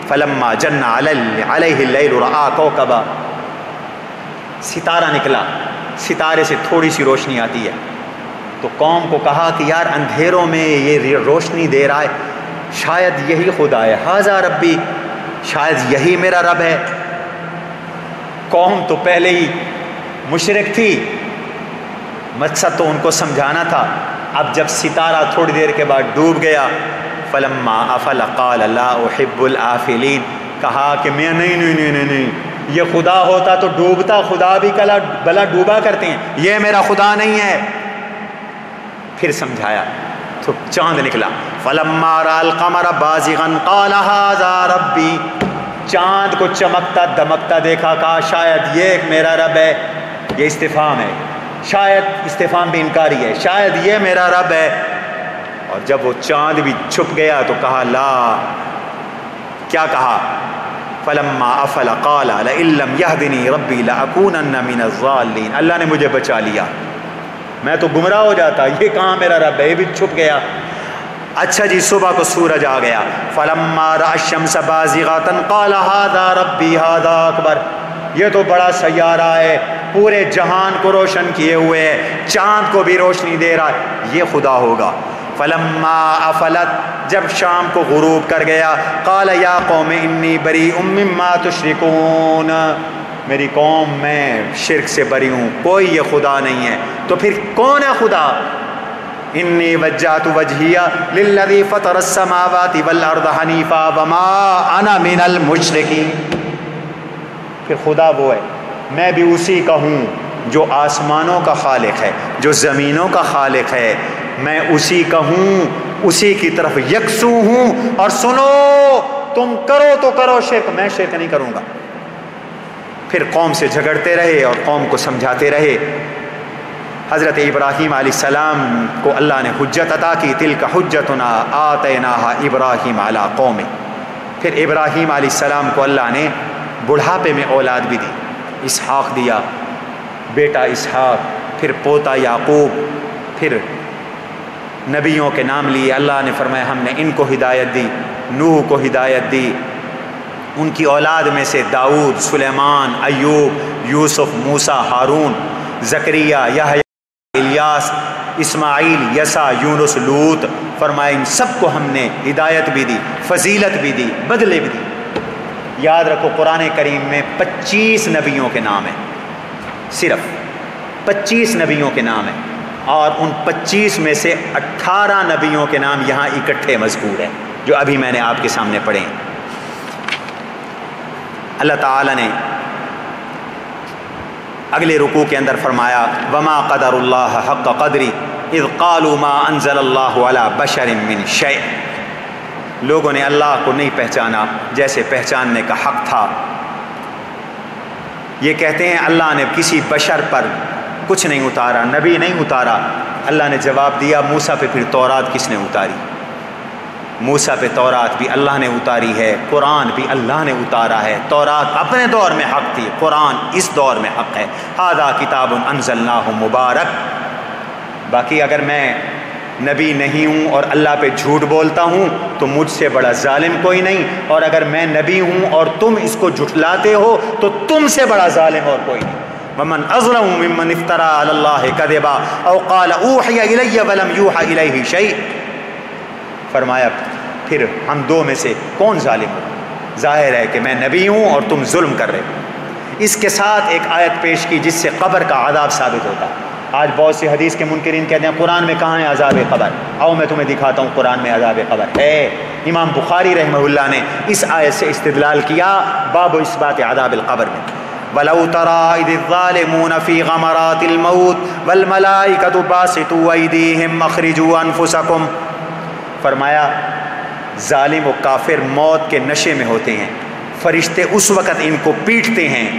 فلما جن علیہ اللیل رأى کوکبا، ستارہ نکلا، ستارے سے تھوڑی سی روشنی آتی ہے، تو قوم کو کہا کہ یار اندھیروں میں یہ روشنی دے رہا ہے، شاید یہی خدا ہے، ھذا ربی، شاید یہی میرا رب ہے۔ قوم تو پہلے ہی مشرک تھی، مقصد تو ان کو سمجھانا تھا۔ اب جب ستارہ تھوڑی دیر کے بعد ڈوب گیا، فلما افل قال لا احب الافلین، کہا کہ میں نہیں، یہ خدا ہوتا تو ڈوبتا، خدا بھی بلا ڈوبا کرتے ہیں، یہ میرا خدا نہیں ہے۔ پھر سمجھایا تو چاند نکلا، فلما رأى القمر بازغا قال هذا ربی، چاند کو چمکتا دمکتا دیکھا، کہا شاید یہ میرا رب ہے۔ یہ استفہام ہے، شاید استفہام بھی انکاری ہے، شاید یہ میرا رب ہے۔ اور جب وہ چاند بھی چھپ گیا تو کہا لا، کیا کہا؟ فلما افل قال لئن لم يهدني ربي لاكونن من الضالين، اللہ نے مجھے بچا لیا، میں تو گمراہ ہو جاتا، یہ کہاں میرا رب ہے، یہ بھی چھپ گیا۔ اچھا جی، صبح کو سورج آ گیا، فلما رأى الشمس بازغة قال هذا ربي هذا اکبر، یہ تو بڑا سیارہ ہے، پورے جہان کو روشن کیے ہوئے ہے، چاند کو بھی روشنی دے رہا ہے، یہ خدا ہوگا۔ فلما افلت، جب شام کو غروب کر گیا، قال یا قوم انی بریء مما تشرکون، میری قوم میں شرک سے بری ہوں، کوئی یہ خدا نہیں ہے۔ تو پھر کون ہے خدا؟ انی وجہت وجہی للذی فطر السماوات والارض حنیفا وما انا من المشرکین، پھر خدا وہ ہے، میں بھی اسی کا ہوں جو آسمانوں کا خالق ہے، جو زمینوں کا خالق ہے، میں اسی کا ہوں، اسی کی طرف یکسو ہوں۔ اور سنو، تم کرو تو کرو شرک، میں شرک نہیں کروں گا۔ پھر قوم سے جھگڑتے رہے اور قوم کو سمجھاتے رہے۔ حضرت ابراہیم علیہ السلام کو اللہ نے حجت عطا کی، تلک حجتنا آتیناہا ابراہیم علی قومہ۔ پھر ابراہیم علیہ السلام کو اللہ نے بڑھاپے میں اولاد بھی دی، اسحاق دیا، بیٹا اسحاق، پھر پوتا یعقوب، پھر نبیوں کے نام لیے۔ اللہ نے فرمایا ہم نے ان کو ہدایت دی، نوح کو ہدایت دی، ان کی اولاد میں سے داؤد، سلیمان، ایوب، یوسف، موسیٰ، ہارون، زکریہ، یحییٰ، الیاس، اسماعیل، یسع، یونس، لوط، فرمایا ان سب کو ہم نے ہدایت بھی دی، فضیلت بھی دی، بدلے بھی دی۔ یاد رکھو قرآن کریم میں 25 نبیوں کے نام ہیں، صرف 25 نبیوں کے نام ہیں، اور ان 25 میں سے 18 نبیوں کے نام یہاں اکٹھے مذکور ہیں جو ابھی میں نے آپ کے سامنے پڑھے ہیں۔ اللہ تعالی نے اگلے رکوع کے اندر فرمایا وما قدر اللہ حق قدری اذ قالوا ما انزل اللہ علی بشر من شیء، لوگوں نے اللہ کو نہیں پہچانا جیسے پہچاننے کا حق تھا۔ یہ کہتے ہیں اللہ نے کسی بشر پر کچھ نہیں اتارا، نبی نہیں اتارا۔ اللہ نے جواب دیا موسیٰ پہ پھر تورات کس نے اتاری؟ موسیٰ پہ تورات بھی اللہ نے اتاری ہے، قرآن بھی اللہ نے اتارا ہے۔ تورات اپنے دور میں حق تھی، قرآن اس دور میں حق ہے۔ ھذا کتاب انزلناہ مبارک۔ باقی اگر میں نبی نہیں ہوں اور اللہ پہ جھوٹ بولتا ہوں تو مجھ سے بڑا ظالم کوئی نہیں، اور اگر میں نبی ہوں اور تم اس کو جھٹلاتے ہو تو تم سے بڑا ظالم اور کوئی نہیں۔ ومن اظلم ممن افترى على الله كذبا او قال اوحي الي ولم يوحى اليه شيء، فرمایا پھر ہم دو میں سے کون ظالم ہو؟ ظاہر ہے کہ میں نبی ہوں اور تم ظلم کر رہے ہو۔ اس کے ساتھ ایک آیت پیش کی جس سے قبر کا عذاب ثابت ہوتا ہے۔ آج بہت سے حدیث کے منکرین کہتے ہیں قرآن میں کہاں ہے عذاب قبر؟ آؤ میں تمہیں دکھاتا ہوں قرآن میں عذاب قبر ہے۔ امام بخاری رحمہ اللہ نے اس آیت سے استدلال کیا باب اثبات عذاب القبر میں، وَلَوْ تَرَىٰ إِذِ الظَّالِمُونَ فِي غَمَرَاتِ الْمَوْتِ وَالْمَلَائِكَةُ بَاسِطُو أَيْدِيهِمْ أَخْرِجُوا أَنفُسَكُمْ، فرمایا ظالم و کافر موت کے نشے میں ہوتے ہیں، فرشتے اس وقت ان کو پیٹتے ہیں۔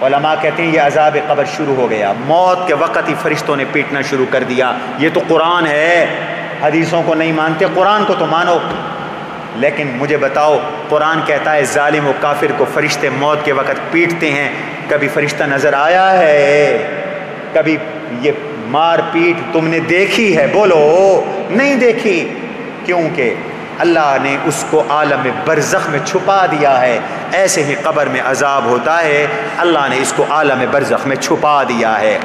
علماء کہتے ہیں یہ عذاب قبر شروع ہو گیا، موت کے وقت ہی فرشتوں نے پیٹنا شروع کر دیا۔ یہ تو قرآن ہے، حدیثوں کو نہیں مانتے، قرآن کو تو مانو۔ لیکن مجھے بتاؤ قرآن کہتا ہے ظالم و کافر کو فرشتے موت کے وقت پیٹتے ہیں، کبھی فرشتہ نظر آیا ہے؟ کبھی یہ مار پیٹ تم نے دیکھی ہے؟ بولو نہیں دیکھی، کیونکہ اللہ نے اس کو عالم برزخ میں چھپا دیا ہے۔ ایسے ہی قبر میں عذاب ہوتا ہے، اللہ نے اس کو عالم برزخ میں چھپا دیا ہے۔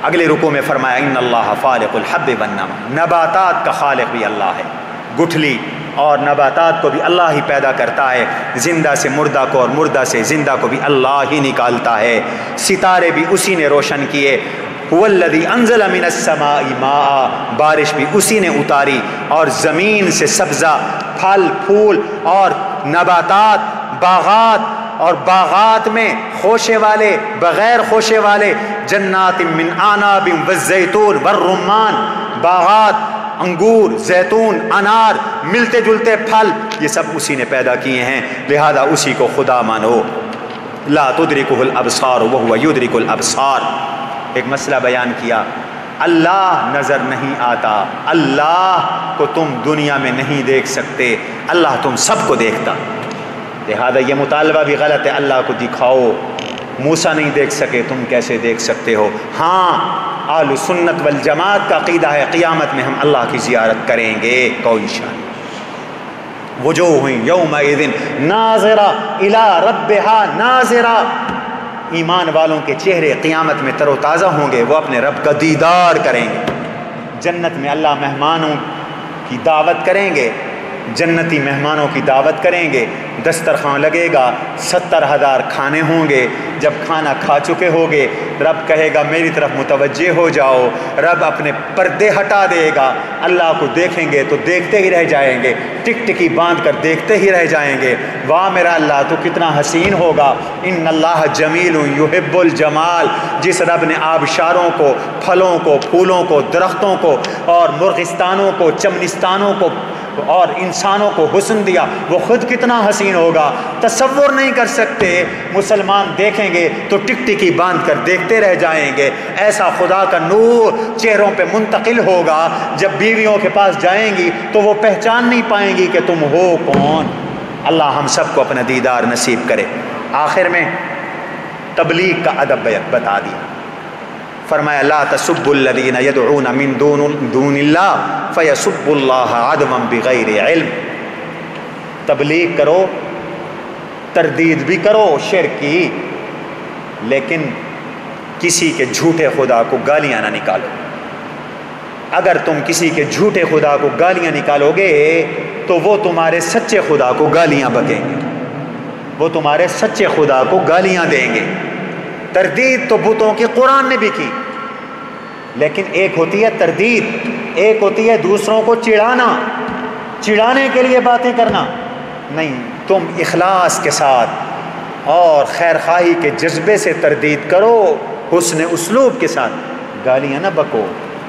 اگلے رکوع میں فرمایا ان اللہ فالق الحب والنوى، نباتات کا خالق بھی اللہ ہے، گٹھلی اور نباتات کو بھی اللہ ہی پیدا کرتا ہے، زندہ سے مردہ کو اور مردہ سے زندہ کو بھی اللہ ہی نکالتا ہے، ستارے بھی اسی نے روشن کیے، والذی انزل من السماء ماء، بارش بھی اسی نے اتاری، اور زمین سے سبزہ، پھل پھول اور نباتات، باغات، اور باغات میں خوشے والے بغیر خوشے والے، جنات من اعناب والزیتون والرمان، باغات انگور، زیتون، انار، ملتے جلتے پھل، یہ سب اسی نے پیدا کیے ہیں، لہذا اسی کو خدا مانو۔ لا تدرکہ الابصار وہو یدرک الابصار۔ ایک مسئلہ بیان کیا، اللہ نظر نہیں آتا، اللہ کو تم دنیا میں نہیں دیکھ سکتے، اللہ تم سب کو دیکھتا، لہذا یہ مطالبہ بھی غلط ہے، اللہ کو دکھاؤ، موسیٰ نہیں دیکھ سکے تم کیسے دیکھ سکتے ہو؟ ہاں، اہل سنت والجماعت کا عقیدہ ہے قیامت میں ہم اللہ کی زیارت کریں گے، کوئی شان۔ وجوہ یومئذ ناظرہ الی ربہا ناظرہ، ایمان والوں کے چہرے قیامت میں تر و تازہ ہوں گے، وہ اپنے رب کا دیدار کریں گے۔ جنت میں اللہ مہمانوں کی دعوت کریں گے، جنتی مہمانوں کی دعوت کریں گے، دسترخوان لگے گا، 70,000 کھانے ہوں گے، جب کھانا کھا چکے ہوگے رب کہے گا میری طرف متوجہ ہو جاؤ، رب اپنے پردے ہٹا دے گا، اللہ کو دیکھیں گے تو دیکھتے ہی رہ جائیں گے، ٹک ٹکی باندھ کر دیکھتے ہی رہ جائیں گے، واہ میرا اللہ تو کتنا حسین ہوگا، ان اللہ جمیل یحب الجمال۔ جس رب نے آبشاروں کو، پھلوں کو، پھولوں کو، درختوں کو اور مرغستانوں کو، چمنستانوں کو اور انسانوں کو حسن دیا، وہ خود کتنا حسین ہوگا، تصور نہیں کر سکتے۔ مسلمان دیکھیں گے تو ٹک ٹکی باندھ کر دیکھتے رہ جائیں گے، ایسا خدا کا نور چہروں پہ منتقل ہوگا، جب بیویوں کے پاس جائیں گی تو وہ پہچان نہیں پائیں گی کہ تم ہو کون۔ اللہ ہم سب کو اپنا دیدار نصیب کرے۔ آخر میں تبلیغ کا ادب بتا دیا، فرمایا لا تسبوا الذین یدعون من دون اللہ فیسبوا اللہ عدوا بغیر علم۔ تبلیغ کرو، تردید بھی کرو شرک کی، لیکن کسی کے جھوٹے خدا کو گالیاں نہ نکالو۔ اگر تم کسی کے جھوٹے خدا کو گالیاں نکالو گے تو وہ تمہارے سچے خدا کو گالیاں بکیں گے، وہ تمہارے سچے خدا کو گالیاں دیں گے۔ تردید تو بتوں کی قرآن نے بھی کی، لیکن ایک ہوتی ہے تردید، ایک ہوتی ہے دوسروں کو چڑھانے کے لیے باتیں کرنا۔ نہیں، تم اخلاص کے ساتھ اور خیر خواہی کے جذبے سے تردید کرو، حسن اسلوب کے ساتھ، گالیاں نہ بکو،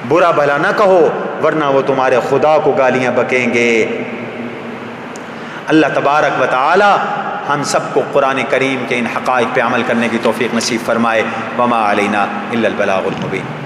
برا بھلا نہ کہو، ورنہ وہ تمہارے خدا کو گالیاں بکیں گے۔ اللہ تبارک و تعالی ہم سب کو قرآن کریم کے ان حقائق پہ عمل کرنے کی توفیق نصیب فرمائے۔ وما علینا الا البلاغ المبین۔